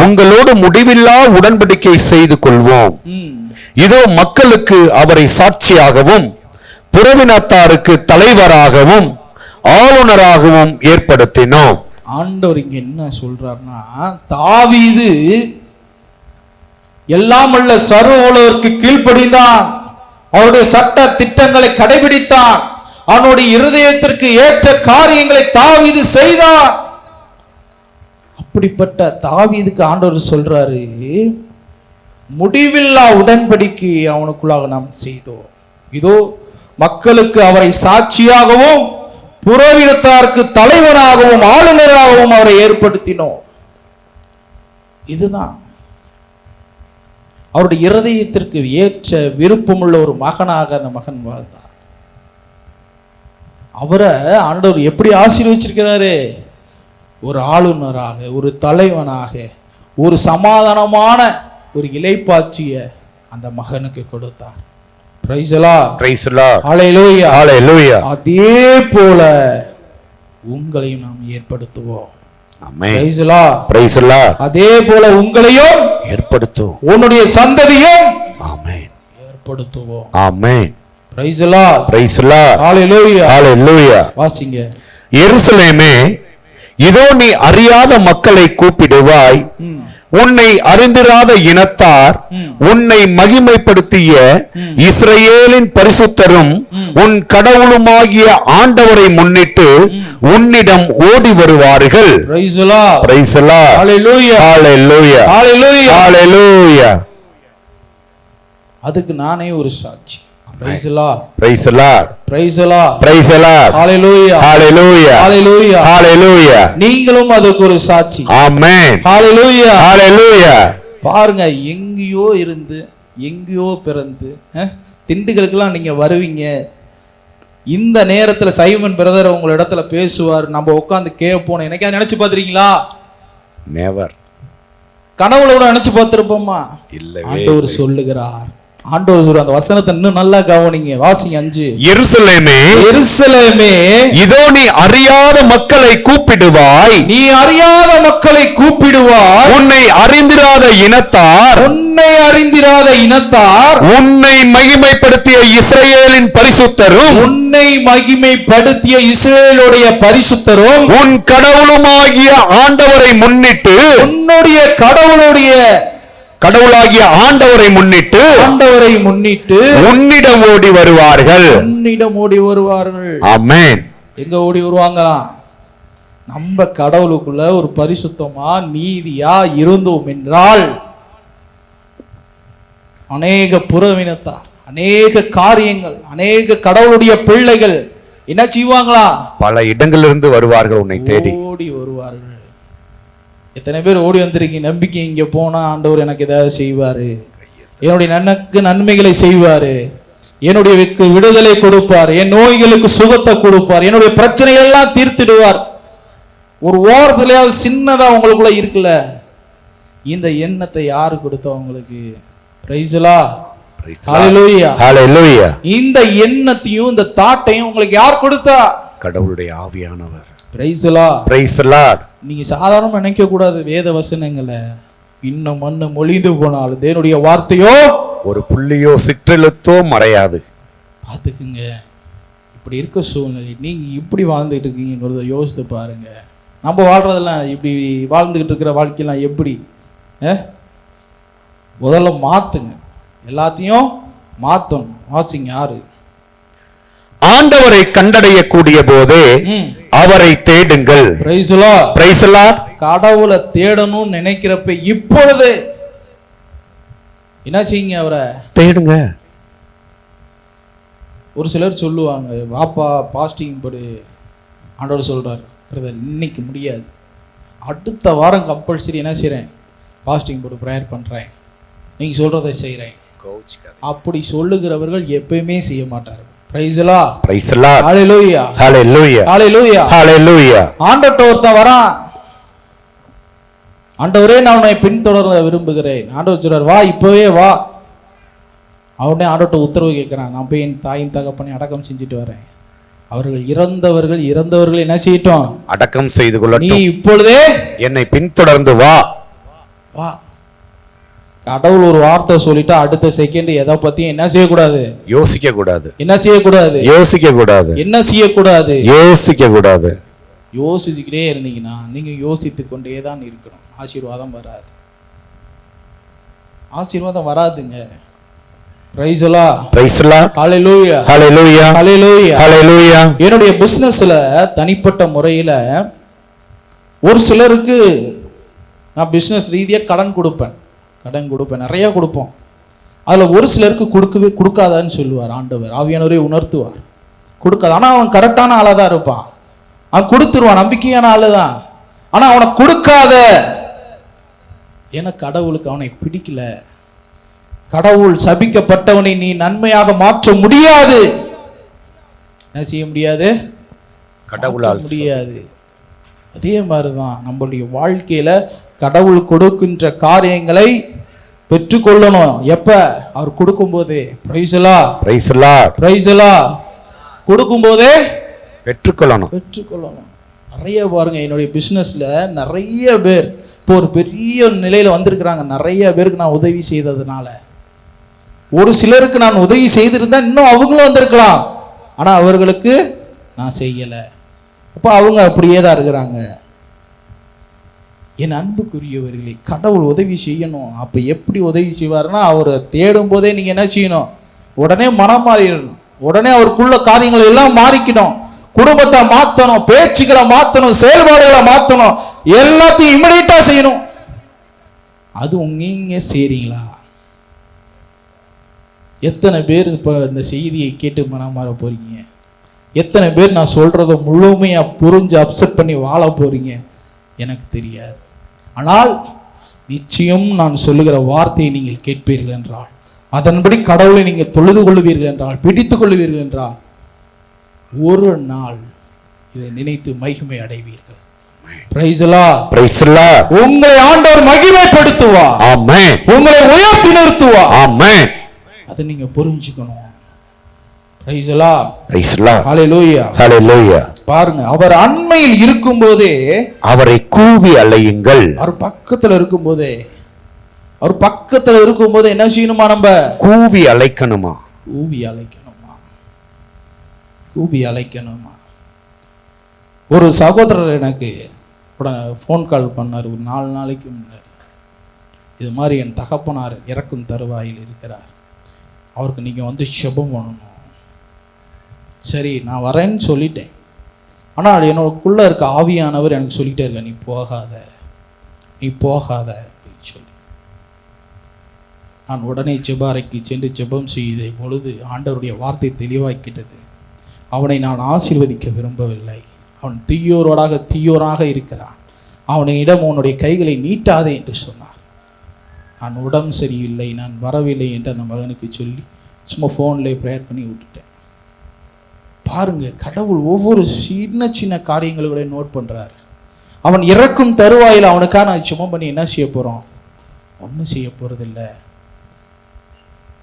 உங்களோடு முடிவில்லா உடன்படிக்கை செய்து கொள்வோம். இதோ மக்களுக்கு அவரை சாட்சியாகவும் புறவினத்தாருக்கு தலைவராகவும் ஆளுநராகவும் ஏற்படுத்தினோம். ஆண்டவர் இங்க என்ன சொல்றாருன்னா, தாவீது எல்லாம் அல்ல சர்வ உலகிற்கு கீழ்ப்படிந்தான், அவருடைய சட்ட திட்டங்களை கடைபிடித்தான், அவனுடைய இருதயத்திற்கு ஏற்ற காரியங்களை தாவீது செய்தான். அப்படிப்பட்ட தாவீதுக்கு ஆண்டவர் சொல்றாரு, முடிவில்லா உடன்படிக்கை அவனுக்குள்ளாக நாம் செய்தோம். இதோ மக்களுக்கு அவரை சாட்சியாகவும் புறவினத்தாருக்கு தலைவனாகவும் ஆளுநராகவும் அவரை ஏற்படுத்தினோம். இதுதான் அவருடைய இருதயத்திற்கு ஏற்ற விருப்பமுள்ள ஒரு மகனாக அந்த மகன் வாழ்ந்தார். அவரை ஆண்டவர் எப்படி ஆசீர்வச்சிருக்கிறாரு, ஒரு ஆளுநராக, ஒரு தலைவனாக, ஒரு சமாதானமான ஒரு இளைப்பாட்சிய அந்த மகனுக்கு கொடுத்தார். Praise the Lord, praise the Lord, ஹalleluya, ஹalleluya. அதே போல உங்களையும் நாம் ஏற்படுத்துவோம். ஆமென். Praise the Lord, praise the Lord. அதே போல உங்களையும் ஏற்படுத்துவோம், உன்னுடைய சந்ததியும் ஆமென் ஏற்படுத்துவோம். ஆமென். Praise the Lord, praise the Lord, ஹalleluya, ஹalleluya. வாசிங்க. எருசலேமே, இதோ நீ அறியாத மக்களை கூப்பிடுவாய், உன்னை அறிந்திராத இனத்தார் உன்னை மகிமைப்படுத்திய இஸ்ரவேலின் பரிசுத்தரும் உன் கடவுளுமாகிய ஆண்டவரை முன்னிட்டு உன்னிடம் ஓடி வருவார்கள். Praise the Lord, praise the Lord, ஹalleluya, ஹalleluya, ஹalleluya, ஹalleluya. அதுக்கு நானே ஒரு சாட்சி. Praise the Lord, praise the Lord, praise the Lord, praise the Lord, ஹalleluya, ஹalleluya, ஹalleluya, ஹalleluya. நீங்களும் அதுக்கு ஒரு சாட்சி. ஆமென், ஹalleluya, ஹalleluya. பாருங்க, எங்கேயோ இருந்து எங்கேயோ பிறந்து திண்டுகளுக்கெல்லாம் நீங்க வருவீங்க. இந்த நேரத்துல சைமன் பிரதர் உங்க இடத்துல பேசுவார், நம்ம உட்கார்ந்து கேட்போம். எனக்கே நினைச்சு பார்த்திருக்கீங்களா? நெவர். கனவுல நினைச்சு பார்த்திருப்போமா? இல்லவே. ஆண்டவர் சொல்லுகிறார், ஆண்டவர் சொல்ற அந்த வசனத்தை இன்னும் நல்லா கவனிங்க. வாசிங்க 5. எருசலேமே, எருசலேமே, இதோ நீ அறியாத மக்களை கூப்பிடுவாய், நீ அறியாத மக்களை கூப்பிடுவாய், உன்னை அறிந்திராத இனத்தார் உன்னை அறிந்திராத இனத்தார் உன்னை மகிமைப்படுத்திய இஸ்ரவேலின் பரிசுத்தரும் உன்னை மகிமைப்படுத்திய இஸ்ரவேலுடைய பரிசுத்தரும் உன் கடவுளுமாகிய ஆண்டவரை முன்னிட்டு உன்னுடைய கடவுளாகிய ஆண்டவரை முன்னிட்டு உன்னிடம் ஓடி வருவார்கள். ஆமென். எங்க ஓடி வருவாங்களாம்? நம்ம கடவுளுக்குள்ள ஒரு பரிசுத்தமா நீதியா இருந்தோம் என்றால் அநேக புறவினத்தார், அநேக காரியங்கள், அநேக கடவுளுடைய பிள்ளைகள் என்ன செய்வாங்களா? பல இடங்களிலிருந்து வருவார்கள், உன்னை தேடி ஓடி வருவார்கள். எத்தனை பேர் ஓடி வந்திருக்கீங்க? நம்பிக்கை, இங்க போனா ஆண்டவர் எனக்கு ஏதாவது செய்வாரு, என்னுடைய நன்மைகளை செய்வாரு, என்னுடைய விடுதலை கொடுப்பார், என் நோய்களுக்கு சுகத்தை கொடுப்பார், என்னுடைய பிரச்சனைகள் எல்லாம் தீர்த்திடுவார். ஒரு ஓரத்துலயாவது சின்னதா உங்களுக்குள்ள இருக்குல்ல, இந்த எண்ணத்தை யாரு கொடுத்தா உங்களுக்கு? பிரைஸ் தி லார்ட், ஹalleluya, ஹalleluya. இந்த எண்ணத்தையும் இந்த தாட்டையும் உங்களுக்கு யார் கொடுத்தா? கடவுளுடைய ஆவியானவர். Price the Lord, praise the Lord. நீங்க சாதாரணமா நினைக்க கூடாது. வேத வசனங்களை இன்னும் மண்ணு மொழிந்து போனாலும் தேவனுடைய வார்த்தையோ ஒரு புள்ளியோ சிற்றெழுத்தோ மறையாது. பார்த்துக்குங்க. இப்படி இருக்க சூழ்நிலை நீங்க இப்படி வாழ்ந்துட்டு இருக்கீங்கன்னு யோசித்து பாருங்க. நம்ம வாழ்றதெல்லாம் இப்படி வாழ்ந்துகிட்டு இருக்கிற வாழ்க்கையெல்லாம் எப்படி? முதல்ல மாத்துங்க, எல்லாத்தையும் மாத்தணும். வாசிங்க. யாரு? ஆண்டவரை கண்டடையக்கூடிய போதே அவரை தேடுங்கள். Price the Lord, praise the Lord. கடவுளை தேடணும்னு நினைக்கிறப்ப இப்பொழுது என்ன செய்யுங்க? அவரை தேடுங்க. ஒரு சிலர் சொல்லுவாங்க, வாப்பா பாஸ்டிங் படி. ஆண்டவர் சொல்றாரு, பிரதர் இன்னைக்கு முடியாது, அடுத்த வாரம் கம்பல்சரி என்ன செய்கிறேன்? பாஸ்டிங் போட்டு ப்ரேயர் பண்ணுறேன், நீங்கள் சொல்கிறதை செய்கிறேன். அப்படி சொல்லுகிறவர்கள் எப்பயுமே செய்ய மாட்டார்கள். Praise the Lord, praise the Lord, ஹalleluya, ஹalleluya, ஹalleluya, ஹalleluya. ஆண்டவர்ட்ட ஒருத்தன் வரான், ஆண்டவரே நான் உன்னை பின்தொடர விரும்புகிறேன். ஆண்டவர் சொல்றார், வா இப்பவே வா. அவனே ஆண்டவர்ட்ட உத்தரவு கேட்கிறான், நான் போய் என் தாயின் தகப்பனை அடக்கம் செஞ்சுட்டு வரேன். அவர்கள் இறந்தவர்கள் என்ன செய்யட்டும்? அடக்கம் செய்து கொள்ளட்டும். நீ இப்பொழுதே என்னை பின்தொடர்ந்து வா. வா. கடவுள் ஒரு வார்த்தை சொல்லிட்டா அடுத்த செகண்ட் எதை பத்தியும் என்ன செய்யக்கூடாது? யோசிக்க கூடாது. என்ன செய்யக்கூடாது? யோசிக்க கூடாது. என்ன செய்யக்கூடாது? யோசிக்க கூடாது. யோசிச்சுக்கிட்டே இருந்தீங்கன்னா நீங்க யோசித்து கொண்டே தான் இருக்கணும். ஆசீர்வாதம் வராது, ஆசீர்வாதம் வராதுங்க. Praise the Lord, praise the Lord, ஹalleluya, ஹalleluya, ஹalleluya, ஹalleluya. என்னுடைய பிசினஸ்ல தனிப்பட்ட முறையில ஒரு சிலருக்கு நான் பிசினஸ் ரீதியா கடன் கொடுப்பேன், நிறைய கொடுப்போம். அதுல ஒரு சிலருக்கு கொடுக்காதான்னு சொல்லுவார் ஆண்டவர். ஆவியானவரே உணர்த்துவார், கொடுக்காது. ஆனா அவன் கரெக்டான ஆளா தான் இருப்பான், அவன் கொடுத்துருவான், நம்பிக்கையான ஆளு தான். ஆனா அவனை கொடுக்காத, ஏன்னா கடவுளுக்கு அவனை பிடிக்கல. கடவுள் சபிக்கப்பட்டவனை நீ நன்மையாக மாற்ற முடியாது. என்ன செய்ய முடியாது? கடவுளால் முடியாது. அதே மாதிரிதான் நம்மளுடைய வாழ்க்கையில கடவுள் கொடுக்கின்ற காரியங்களை பெற்றுக்கொள்ளணும். எப்ப? அவர் கொடுக்கும் போதே. Price the Lord, praise the Lord, praise the Lord. கொடுக்கும் போதே பெற்றுக்கொள்ளணும். நிறைய பாருங்க, என்னுடைய பிசினஸ்ல நிறைய பேர் இப்போ ஒரு பெரிய நிலையில வந்திருக்கிறாங்க. நிறைய பேருக்கு நான் உதவி செய்ததுனால, ஒரு சிலருக்கு நான் உதவி செய்திருந்தா இன்னும் அவங்களும் வந்திருக்கலாம். ஆனா அவர்களுக்கு நான் செய்யல. அப்ப அவங்க அப்படியே தான் இருக்கிறாங்க. என் அன்புக்குரியவர்களே, கடவுள் உதவி செய்யணும். அப்ப எப்படி உதவி செய்வாருன்னா, அவரை தேடும் போதே நீங்க என்ன செய்யணும்? உடனே மனம் மாறிடணும். உடனே அவருக்குள்ள காரியங்கள் எல்லாம் மாறிக்கணும். குடும்பத்தை மாத்தணும், பேச்சுக்களை மாத்தணும், செயல்பாடுகளை மாத்தணும், எல்லாத்தையும் இமிடியேட்டா செய்யணும். அது நீங்க செய்றீங்களா? எத்தனை பேர் இப்ப இந்த செய்தியை கேட்டு மனம் மாற போறீங்க? எத்தனை பேர் நான் சொல்றதை முழுமையா புரிஞ்சு அப்செட் பண்ணி வாழ போறீங்க? எனக்கு தெரியாது. ஆனால் நிச்சயம் நான் சொல்லுகிற வார்த்தையை நீங்கள் கேட்பீர்கள் என்றால், அதன்படி கடவுளை நீங்கள் தொழுது கொள்ளுவீர்கள் என்றால், பிடித்துக் கொள்ளுவீர்கள் என்றால், ஒரு நாள் இதை நினைத்து மகிமை அடைவீர்கள். Price the Lord, praise the Lord. உங்களை ஆண்டவர் மகிமைப்படுத்துவார். ஆமென். உங்களை உயர்த்தி நிறுத்துவார். ஆமென். அதை நீங்க புரிஞ்சுக்கணும். Praise the Lord, praise the Lord, ஹalleluya, ஹalleluya. பாருங்க, அவர் அண்மையில் இருக்கும்போதே அவரை கூவி அழையுங்கள். அவர் பக்கத்துல இருக்கும்போதே, அவர் பக்கத்துல இருக்கும்போது என்ன செய்யணுமா? நம்ம கூவி அழைக்கணுமா? கூவி அழைக்கணுமா? ஒரு சகோதரர் எனக்கு ஃபோன் கால் பண்ணார் ஒரு 4 நாளைக்கு முன்னாடி. இது மாதிரி என் தகப்பனார் இறக்கும் தருவாயில் இருக்கிறார், அவருக்கு நீங்க வந்து ஜெபம் பண்ணணும். சரி, நான் வரேன்னு சொல்லிட்டேன். ஆனால் என்னோடக்குள்ள இருக்க ஆவியானவர் எனக்கு சொல்லிட்டே இருக்க, நீ போகாத அப்படின்னு சொல்லி. நான் உடனே ஜெபாரைக்கு சென்று ஜெபம் செய்த பொழுது ஆண்டவருடைய வார்த்தை தெளிவாக்கிட்டது. அவனை நான் ஆசீர்வதிக்க விரும்பவில்லை. அவன் தீயோராக இருக்கிறான். அவனிடம் உன்னுடைய கைகளை நீட்டாதே என்று சொன்னார். நான் உடம்பு சரியில்லை, நான் வரவில்லை என்று அந்த மகனுக்கு சொல்லி சும்மா ஃபோன்லேயே ப்ரேயர் பண்ணி விட்டுட்டேன். பாருங்க, கடவுள் ஒவ்வொரு சின்ன சின்ன காரியங்களை நோட் பண்றாரு. அவன் இறக்கும் தருவாயில் அவனுக்காக நான் சும்மா பண்ணி என்ன செய்ய போறோம்? ஒன்றும் செய்ய போறதில்ல.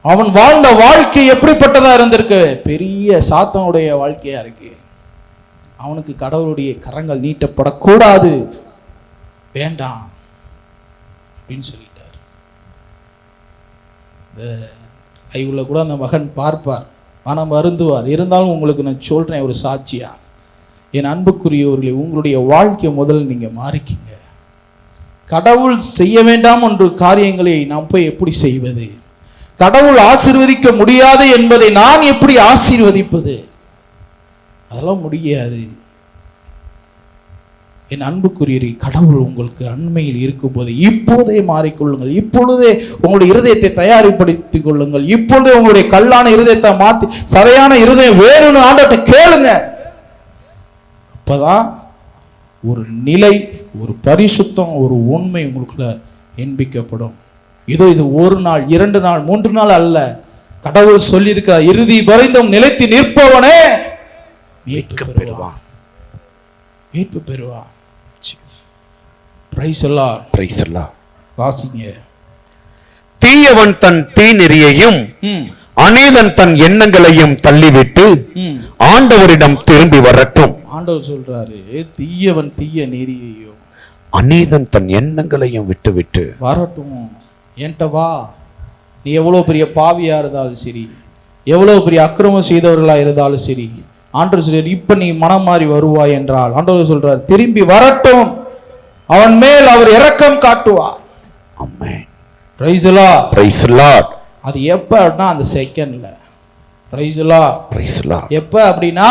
அவன் வாழ்ந்த வாழ்க்கை எப்படிப்பட்டதா இருந்திருக்கு? பெரிய சாத்தானுடைய வாழ்க்கையா இருக்கு. அவனுக்கு கடவுளுடைய கரங்கள் நீட்டப்படக்கூடாது, வேண்டாம் அப்படின்னு சொல்லிட்டார். ஐவுல கூட அந்த மகன் பார்ப்பார், மனம் வருந்துவார். இருந்தாலும் உங்களுக்கு நான் சொல்றேன் ஒரு சாட்சியா, என் அன்புக்குரியவர்களே, உங்களுடைய வாழ்க்கையை முதல்ல நீங்க மாறிக்கிங்க. கடவுள் செய்ய வேண்டாம் என்ற காரியங்களை நாம் போய் எப்படி செய்வது? கடவுள் ஆசீர்வதிக்க முடியாது என்பதை நான் எப்படி ஆசீர்வதிப்பது? அதெல்லாம் முடியாது. என் அன்புக்குரியவரே, கடவுள் உங்களுக்கு அண்மையில் இருக்கும் போது இப்போதே மாறிக்கொள்ளுங்கள். இப்பொழுதே உங்களுடைய இருதயத்தை தயாரிப்படுத்திக் கொள்ளுங்கள். இப்பொழுதே உங்களுடைய கல்லான இருதயத்தை மாற்றி சதையான இருதயம் வேணும்னு ஆண்டவர்கிட்ட கேளுங்க. அப்பதான் ஒரு நிலை, ஒரு பரிசுத்தம், ஒரு உண்மை உங்களுக்குள்ள என்பிக்கப்படும். இதோ இது ஒரு நாள், 2 நாள், 3 நாள் அல்ல. கடவுள் சொல்லியிருக்க, இறுதி வரைந்தும் நிலைத்து நிற்பவனே மீட்பு பெறுவான், மீட்பு பெறுவான். பிரைஸ் அல்லாஹ், பிரைஸ் அல்லாஹ். வாசிங்க. தீயவன் தன் தீநெறியையும் அநீதன் தன் எண்ணங்களையும் தள்ளிவிட்டு ஆண்டவரிடம் திரும்பி வரட்டும். ஆண்டவர் சொல்றாரு, தீயவன் தீய நெறியையும் அநீதன் தன் எண்ணங்களையும் விட்டுவிட்டு வரட்டும். என்கிட்ட வா. நீ எவ்வளவு பெரிய பாவியா இருந்தாலும் சரி, எவ்வளவு பெரிய அக்கிரமம் செய்தவர்களா இருந்தாலும் சரி, ஆண்டவர் சொல்றார், இப்ப நீ மனம் மாறி வருவாய் என்றால் ஆண்டவர் சொல்றார், திரும்பி வரட்டும், அவன் மேல் அவர் இரக்கம் காட்டுவார். ஆமென். பிரைஸ் அல்லாஹ், பிரைஸ் அல்லாஹ். அது எப்ப அப்படின்னா அந்த செகண்ட்ல. பிரைஸ் அல்லாஹ், பிரைஸ் அல்லாஹ். எப்ப அப்படின்னா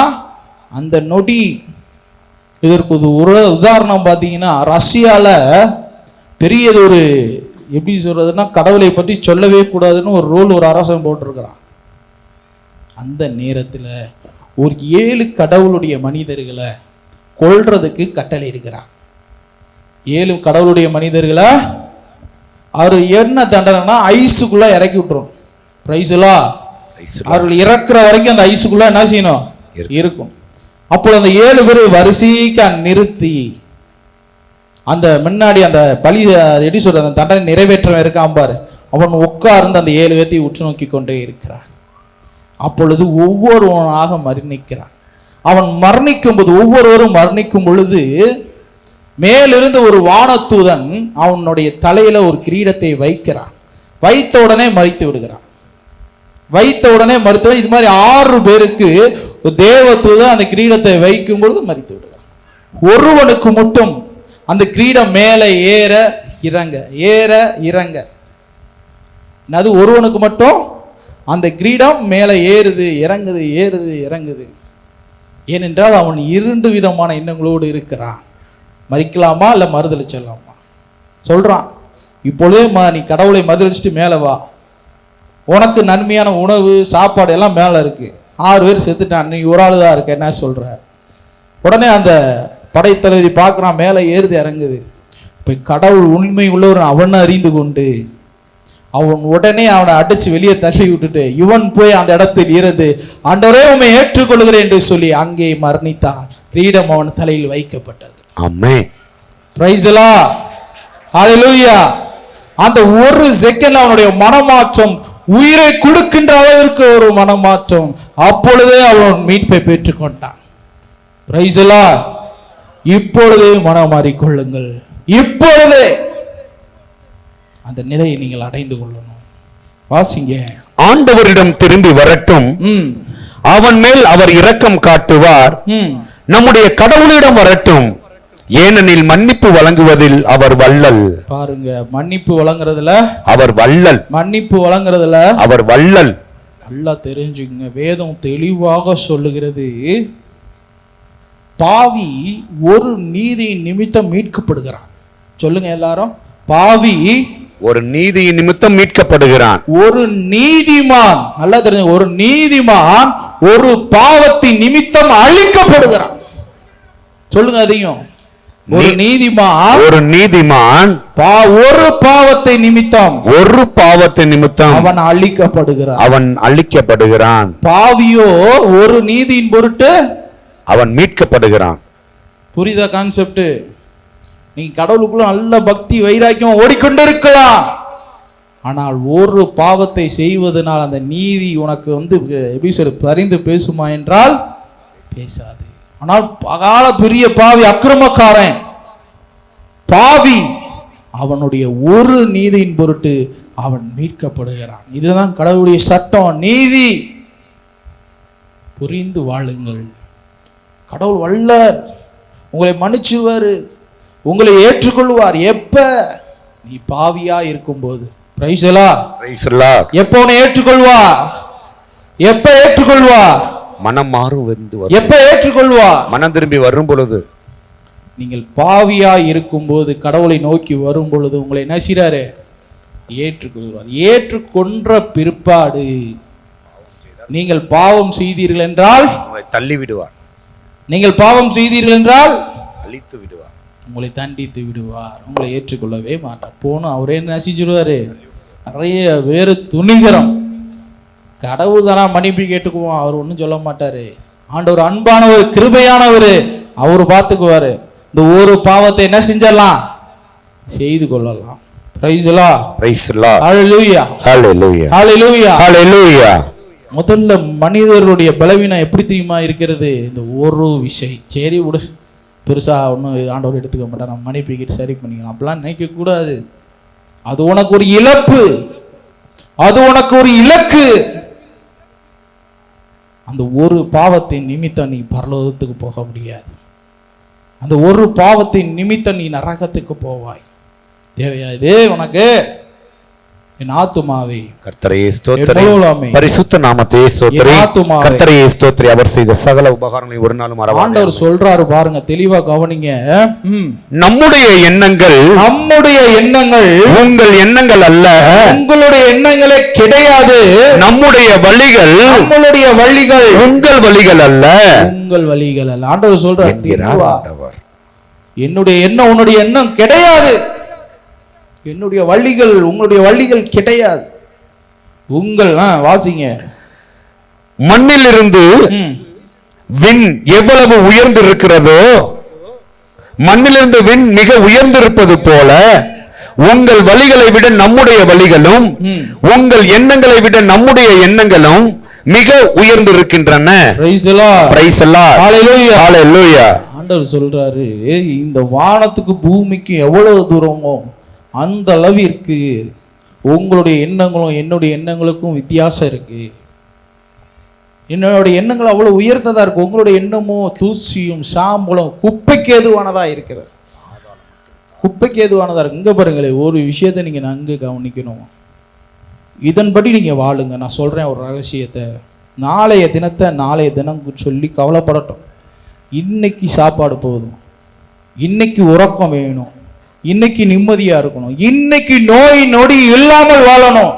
அந்த நொடி. இதற்கு ஒரு உதாரணம் பார்த்தீங்கன்னா, ரஷ்யால பெரியது ஒரு எப்படி சொல்றதுன்னா, கடவுளை பற்றி சொல்லவே கூடாதுன்னு ஒரு ரூல் ஒரு அரசாங்கம் போட்டிருக்கிறான். அந்த நேரத்தில் ஒரு 7 கடவுளுடைய மனிதர்களை கொல்றதுக்கு கட்டளை இருக்கிறான். 7 கடவுளுடைய மனிதர்களை அவர் என்ன தண்டனைனா ஐஸுக்குள்ள இறக்கி விட்டுரும். பிரைஸ்லா, அவர்கள் இறக்குற வரைக்கும் அந்த ஐஸுக்குள்ள என்ன செய்யணும்? இருக்கும். அப்போ அந்த 7 பேரை வரிசைக்கு நிறுத்தி அந்த முன்னாடி அந்த பலி எப்படி சொல்ற அந்த தண்டனை நிறைவேற்ற இருக்கான் பாரு, அவன் உட்கார்ந்து அந்த 7 பேர்த்தை உற்று நோக்கி கொண்டே இருக்கிறான். அப்பொழுது ஒவ்வொருவனாக மரணிக்கிறான். அவன் மரணிக்கும் போது, ஒவ்வொருவரும் மரணிக்கும் பொழுது, மேலிருந்து ஒரு வானதூதன் அவனுடைய தலையில ஒரு கிரீடத்தை வைக்கிறான். வைத்த உடனே மறித்து விடுகிறான். வைத்த உடனே மறுத்து. இது மாதிரி 6 பேருக்கு தேவதூதன் அந்த கிரீடத்தை வைக்கும் பொழுது மறித்து விடுகிறான். ஒருவனுக்கு மட்டும் அந்த கிரீடம் மேலே ஏற இறங்க, ஏற இறங்க. அது ஒருவனுக்கு மட்டும் அந்த கிரீடம் மேலே ஏறுது இறங்குது, ஏறுது இறங்குது. ஏனென்றால் அவன் 2 விதமான எண்ணங்களோடு இருக்கிறான். மறிக்கலாமா இல்லை மறுதளிச்சிடலாமா சொல்றான். இப்பொழுதே நீ கடவுளை மறுதளிச்சுட்டு மேலே வா, உனக்கு நன்மையான உணவு சாப்பாடு எல்லாம் மேலே இருக்கு. 6 பேர் செத்துட்டான், நீ ஒரு ஆளு தான் இருக்க, என்ன சொல்ற? உடனே அந்த படைத்தளபதி பார்க்குறான், மேலே ஏறுது இறங்குது. இப்போ கடவுள் உண்மை உள்ளவர் அவனை அறிந்து கொண்டு அவன் உடனே அவனை அடிச்சு வெளியே தள்ளி விட்டுட்டு இவன் போய் அந்த இடத்தில் இருந்து, ஆண்டவரே உம்மை ஏற்றுக்கொள்கிறேன் என்று சொல்லி அங்கே மரணித்தான். கிரீடம் அவன் தலையில் வைக்கப்பட்டது. ஆமென். பிரைஸ் அல்லாஹ், ஹல்லேலூயா. அந்த ஒரு செகண்ட்ல அவனுடைய மனமாற்றம், உயிரை கொடுக்கின்ற அளவிற்கு ஒரு மனமாற்றம். அப்பொழுதே அவன் மீட்பை பெற்றுக்கொண்டான். பிரைஸ் அல்லாஹ். இப்பொழுதே மனம் மாறிக்கொள்ளுங்கள். இப்பொழுதே அந்த நிலையை நீங்கள் அடைந்து கொள்ளணும். வாசிங்க. ஆண்டவரிடம் திரும்பி வரட்டும், அவன் மேல் அவர் இரக்கம் காட்டுவார். நம்முடைய கடவுளிடம் வரட்டும், ஏனெனில் மன்னிப்பு வழங்குவதில் அவர் வள்ளல். பாருங்க, மன்னிப்பு வழங்குறதுல அவர் வள்ளல். மன்னிப்பு வழங்குறதுல அவர் வள்ளல். நல்லா தெரிஞ்சுங்க. வேதம் தெளிவாக சொல்லுகிறது, பாவி ஒரு நீதி நிமித்தம் மீட்கப்படுகிறான். சொல்லுங்க எல்லாரும், பாவி ஒரு நீதி நிமித்தம் மீட்கப்படுகிறான். ஒரு நீதிமான், நல்லா தெரிஞ்சு, ஒரு நீதிமான் ஒரு பாவத்தின் நிமித்தம் அழிக்கப்படுகிறான். சொல்லுங்க அதையும். ஒரு நீதிமான் ஒரு பாவத்தை நிமித்தம் அவன் அழிக்கப்படுகிறான். பாவியோ ஒரு நீதியின் பொருட்டு அவன் மீட்கப்படுகிறான். புரியுதா கான்செப்ட்? நீ கடவுளுக்குள்ள நல்ல பக்தி வைராக்கியம் ஓடிக்கொண்டிருக்கலாம், ஆனால் ஒரு பாவத்தை செய்வதனால் அந்த நீதி உனக்கு பரிந்து பேசுமா என்றால் பேசாது. ஆனால் பகால பெரிய பாவி, அக்கிரமக்காரன் பாவி, அவனுடைய ஒரு நீதியின் பொருட்டு அவன் மீட்கப்படுகிறான். இதுதான் கடவுளுடைய சட்டம், நீதி. புரிந்து வாழுங்கள். கடவுள் வல்லர், உங்களை மன்னிச்சுவார், உங்களை ஏற்றுக்கொள்வார். எப்ப? நீ பாவியா இருக்கும்போது. Price the Lord. எப்ப உன்னை ஏற்றுக்கொள்வார்? எப்ப ஏற்றுக்கொள்வார்? மனம் மாறும். எப்ப ஏற்றுக்கொள்வார்? மனம் திரும்பி வரும் பொழுது. நீங்கள் பாவியா இருக்கும்போது, கடவுளை நோக்கி வரும் பொழுது உங்களை என்ன செய்றாரு? ஏற்றுக்கொள்வார். ஏற்றுக்கொன்ற பிற்பாடு நீங்கள் பாவம் செய்தீர்கள் என்றால் தள்ளி விடுவார். நீங்கள் பாவம் செய்தீர்கள் என்றால் அழித்து விடுவார். உங்களை தண்டித்து விடுவார். உங்களை ஏற்றுக்கொள்ளவே மாட்டார். போனும் அவரே நசிச்சுடுவாரு. நிறைய வேறு துணிகரம். கடவுள் தானா மன்னிப்பு கேட்டுக்குவோம், அவர் ஒன்றும் சொல்ல மாட்டாரு. ஆண்டவர் அன்பானவர், கிருபையானவர், அவர் பார்த்துக்குவாரு. இந்த ஒரு பாவத்தை என்ன செஞ்சிடலாம்? செய்து கொள்ளலாம். Praise the Lord. ஹல்லேலூயா. ஹல்லேலூயா. ஹல்லேலூயா. ஹல்லேலூயா. முதல்ல மனிதர்களுடைய பலவீனம் எப்படி தெரியுமா இருக்கிறது? இந்த ஒரு விஷயம். சரி விடு, பெருசா ஒன்றும் ஆண்டவர் எடுத்துக்க மாட்டார், நம்ம மன்னிப்பு கேட்டு சரி பண்ணிக்கலாம் அப்படிலாம் நினைக்க கூடாது. அது உனக்கு ஒரு இழப்பு, அது உனக்கு ஒரு இலக்கு. அந்த ஒரு பாவத்தின் நிமித்தம் நீ பரலோகத்துக்கு போக முடியாது. அந்த ஒரு பாவத்தின் நிமித்தம் நீ நரகத்துக்கு போவாய். தேவையா இது உனக்கு? என் ஆத்துமாவே கர்த்தரையே ஸ்தோத்திரி, பரிசுத்த நாமத்தையே ஸ்தோத்திரி. கர்த்தரையே ஸ்தோத்திரி, அவர் செய்த சகல உபகாரங்களை ஒரு நாளும் மறவாதே. ஆண்டவர் சொல்றாரு பாருங்க, தெளிவா கவனிங்க. நம்முடைய எண்ணங்கள் உங்கள் எண்ணங்கள் அல்ல, உங்களுடைய எண்ணங்களே கிடையாது. நம்முடைய வழிகள் உங்கள் வழிகள் அல்ல, உங்கள் வழிகள் அல்ல. ஆண்டவர் சொல்றார், என்னுடைய எண்ணம் உன்னுடைய எண்ணம் கிடையாது. என்னுடைய வழிகள் உங்களுடைய வழிகள் கிடையாது. உங்கள் வாசிங்க. மண்ணிலிருந்து விண் எவ்வளவு உயர்ந்திருக்கிறதோ, மண்ணிலிருந்து விண் மிக உயர்ந்திருப்பது போல உங்கள் வழிகளை விட நம்முடைய வழிகளும் உங்கள் எண்ணங்களை விட நம்முடைய எண்ணங்களும் மிக உயர்ந்திருக்கின்றன. Praise the Lord. Praise the Lord. ஹல்லேலூயா. ஹல்லேலூயா. ஆண்டவர் சொல்றாரு, இந்த வானத்துக்கு பூமிக்கு எவ்வளவு தூரமோ அந்த அளவிற்கு உங்களுடைய எண்ணங்களும் என்னுடைய எண்ணங்களுக்கும் வித்தியாசம் இருக்கு. என்னுடைய எண்ணங்கள் அவ்வளவு உயர்ந்ததா இருக்கு, உங்களுடைய எண்ணமோ தூசியும் சாம்பலும் குப்பைக்கு ஏதுவானதா இருக்கிறது. குப்பைக்கு ஏதுவானதா இருக்கு. இங்க பாருங்களேன், ஒரு விஷயத்தை நீங்க நன்கு கவனிக்கணும். இதன்படி நீங்க வாழுங்க. நான் சொல்றேன் ஒரு ரகசியத்தை. நாளைய தினத்தை நாளைய தினம் சொல்லி கவலைப்படட்டும். இன்னைக்கு சாப்பாடு போதும், இன்னைக்கு உறக்கம் வேணும், இன்னைக்கு நிம்மதியா இருக்கணும், இன்னைக்கு நோய் நொடி இல்லாமல் வாழணும்.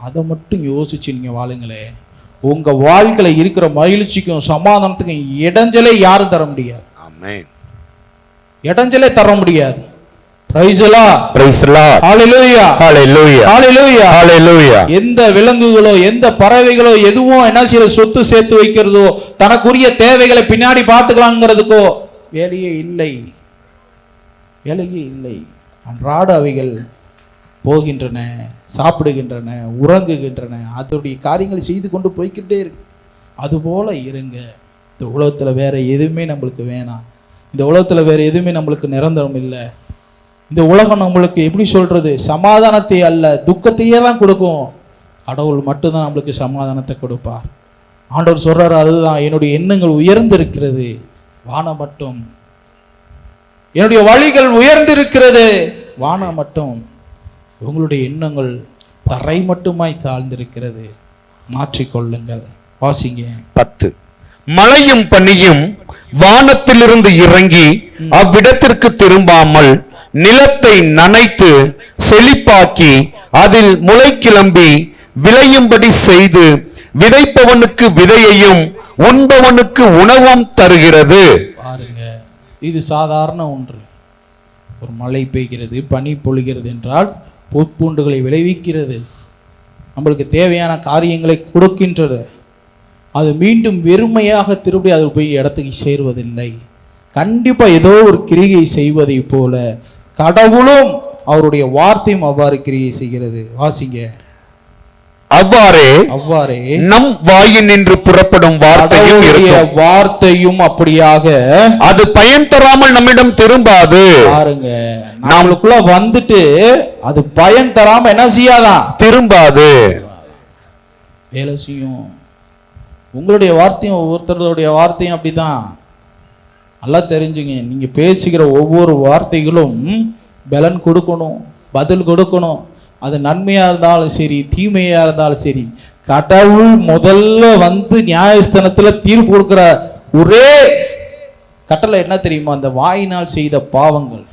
அதை மட்டும் யோசிச்சு நீங்க வாழுங்களே. உங்க வாழ்க்கையில இருக்கிற மகிழ்ச்சிக்கும் சமாதானத்துக்கும் இடைஞ்சலே யாரும் தர முடியாது. ஆமென். இடைஞ்சலே தர முடியாது. Praise the Lord. Praise the Lord. ஹல்லேலூயா. ஹல்லேலூயா. ஹல்லேலூயா. ஹல்லேலூயா. எந்த விலங்குகளோ எந்த பறவைகளோ எதுவும் என்ன செய்ய சொத்து சேர்த்து வைக்கிறதோ, தனக்குரிய தேவைகளை பின்னாடி பார்த்துக்கலாங்கிறதுக்கோ வேலையே இல்லை, வேலையே இல்லை. அன்றாட அவைகள் போகின்றன, சாப்பிடுகின்றன, உறங்குகின்றன, அதோடைய காரியங்களை செய்து கொண்டு போய்கிட்டே இருக்கு. அதுபோல இருங்க. இந்த உலகத்துல வேற எதுவுமே நம்மளுக்கு வேணாம். இந்த உலகத்துல வேற எதுவுமே நம்மளுக்கு நிரந்தரம் இல்லை. இந்த உலகம் நம்மளுக்கு எப்படி சொல்றது, சமாதானத்தை அல்ல துக்கத்தையே தான் கொடுக்கும். கடவுள் மட்டும்தான் நம்மளுக்கு சமாதானத்தை கொடுப்பார். ஆண்டவர் சொல்றாரு, அதுதான் என்னுடைய எண்ணங்கள் உயர்ந்திருக்கிறது, வானம் மட்டும். என்னுடைய வழிகள் உயர்ந்திருக்கிறது, வானம் மட்டும். உங்களுடைய எண்ணங்கள் தரை மட்டுமாய் தாழ்ந்திருக்கிறது. மாற்றிக்கொள்ளுங்கள். வாசிங்க. 10. மழையும் பனியும் வானத்திலிருந்து இறங்கி அவ்விடத்திற்கு திரும்பாமல் நிலத்தை நனைத்து செழிப்பாக்கி அதில் முளை கிளம்பி விளையும்படி செய்து விதைப்பவனுக்கு விதையையும் உண்பவனுக்கு உணவும் தருகிறது. பாருங்க, இது சாதாரண ஒன்று. ஒரு மழை பெய்கிறது, பனி பொழிகிறது என்றால் பூண்டுகளை விளைவிக்கிறது, நம்மளுக்கு தேவையான காரியங்களை கொடுக்கின்றது. அது மீண்டும் வெறுமையாக திரும்பி அது போய் இடத்துக்கு சேருவதில்லை. கண்டிப்பா ஏதோ ஒரு கிரியை செய்வதை போல கடவுளும் அவருடைய வார்த்தையும் அவ்வாறு கிரியை செய்கிறது. வாசிங்க. அவ்வாறே நம் வாயின் நின்று புறப்படும் வார்த்தையும் அப்படியாக அது பயன் தராமல் நம்மிடம் திரும்பாது. பாருங்க, நம்மளுக்குள்ள வந்துட்டு அது பயன் தராம என்ன செய்யாதான்? திரும்பாது, வேலை செய்யும். உங்களுடைய வார்த்தையும் ஒவ்வொருத்தருடைய வார்த்தையும் அப்படிதான். நல்லா தெரிஞ்சுங்க, நீங்க பேசுகிற ஒவ்வொரு வார்த்தைகளும் பலன் கொடுக்கணும், பதில் கொடுக்கணும். அது நன்மையா இருந்தாலும் சரி, தீமையா இருந்தாலும் சரி, கடவுள் முதல்ல வந்து நியாயஸ்தானத்துல தீர்ப்பு கொடுக்கிற ஒரே கட்டளை என்ன தெரியுமா? அந்த வாயினால் செய்த பாவங்கள்,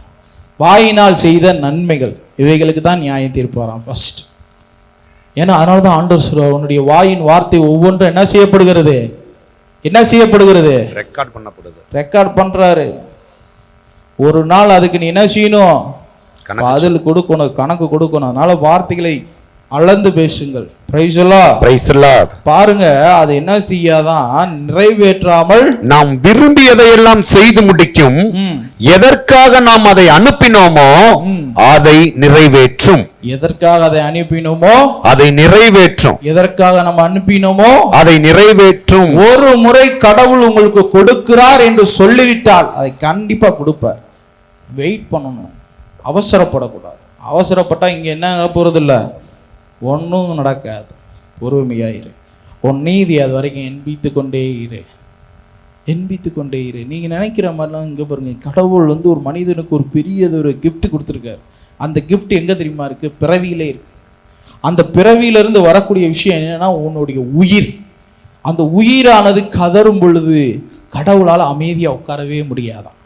வாயினால் செய்த நன்மைகள், இவைகளுக்கு தான் நியாயம் தீர்ப்பாராம் ஃபர்ஸ்ட். ஏன்னா அதனால தான் ஆண்டவர் சொல்றார், உன்னுடைய வாயின் வார்த்தை ஒவ்வொன்றும் என்ன செய்யப்படுகிறது? என்ன செய்யப்படுகிறது? ரெக்கார்ட் பண்றாரு. ஒரு நாள் அதுக்கு நீ என்ன செய்யணும்? பதில் கொடுக்கணும், கணக்கு கொடுக்கணும். அதனால வார்த்தைகளை அளந்து பேசுங்கள். Praise lord. பாருங்க, அது என்ன செய்யாதான்? நிறைவேற்றாமல் நாம் விரும்பியதையெல்லாம் செய்து முடிக்கும். எதற்காக நாம் அதை அனுப்பினோமோ அதை நிறைவேற்றும். எதற்காக அதை அனுப்பினோமோ அதை நிறைவேற்றும். எதற்காக நம்ம அனுப்பினோமோ அதை நிறைவேற்றும். ஒரு முறை கடவுள் உங்களுக்கு கொடுக்கிறார் என்று சொல்லிவிட்டால் அதை கண்டிப்பா கொடுப்பார். வெயிட் பண்ணணும், அவசரப்படக்கூடாது. அவசரப்பட்டா இங்க என்ன போறதில்ல, ஒன்றும் நடக்காது. பொறுமையாயிரு, உன் நீதி அது வரைக்கும் எண்பித்து கொண்டே இரு. நீங்க நினைக்கிற மாதிரிலாம் இங்க பாருங்க, கடவுள் வந்து ஒரு மனிதனுக்கு ஒரு பெரியதொரு கிஃப்ட் கொடுத்துருக்காரு. அந்த கிஃப்ட் எங்க தெரியுமா இருக்கு? பிறவியிலே இருக்கு. அந்த பிறவியிலிருந்து வரக்கூடிய விஷயம் என்னன்னா, உன்னுடைய உயிர். அந்த உயிரானது கதறும் பொழுது கடவுளால் அமைதியா உட்காரவே முடியாதான்.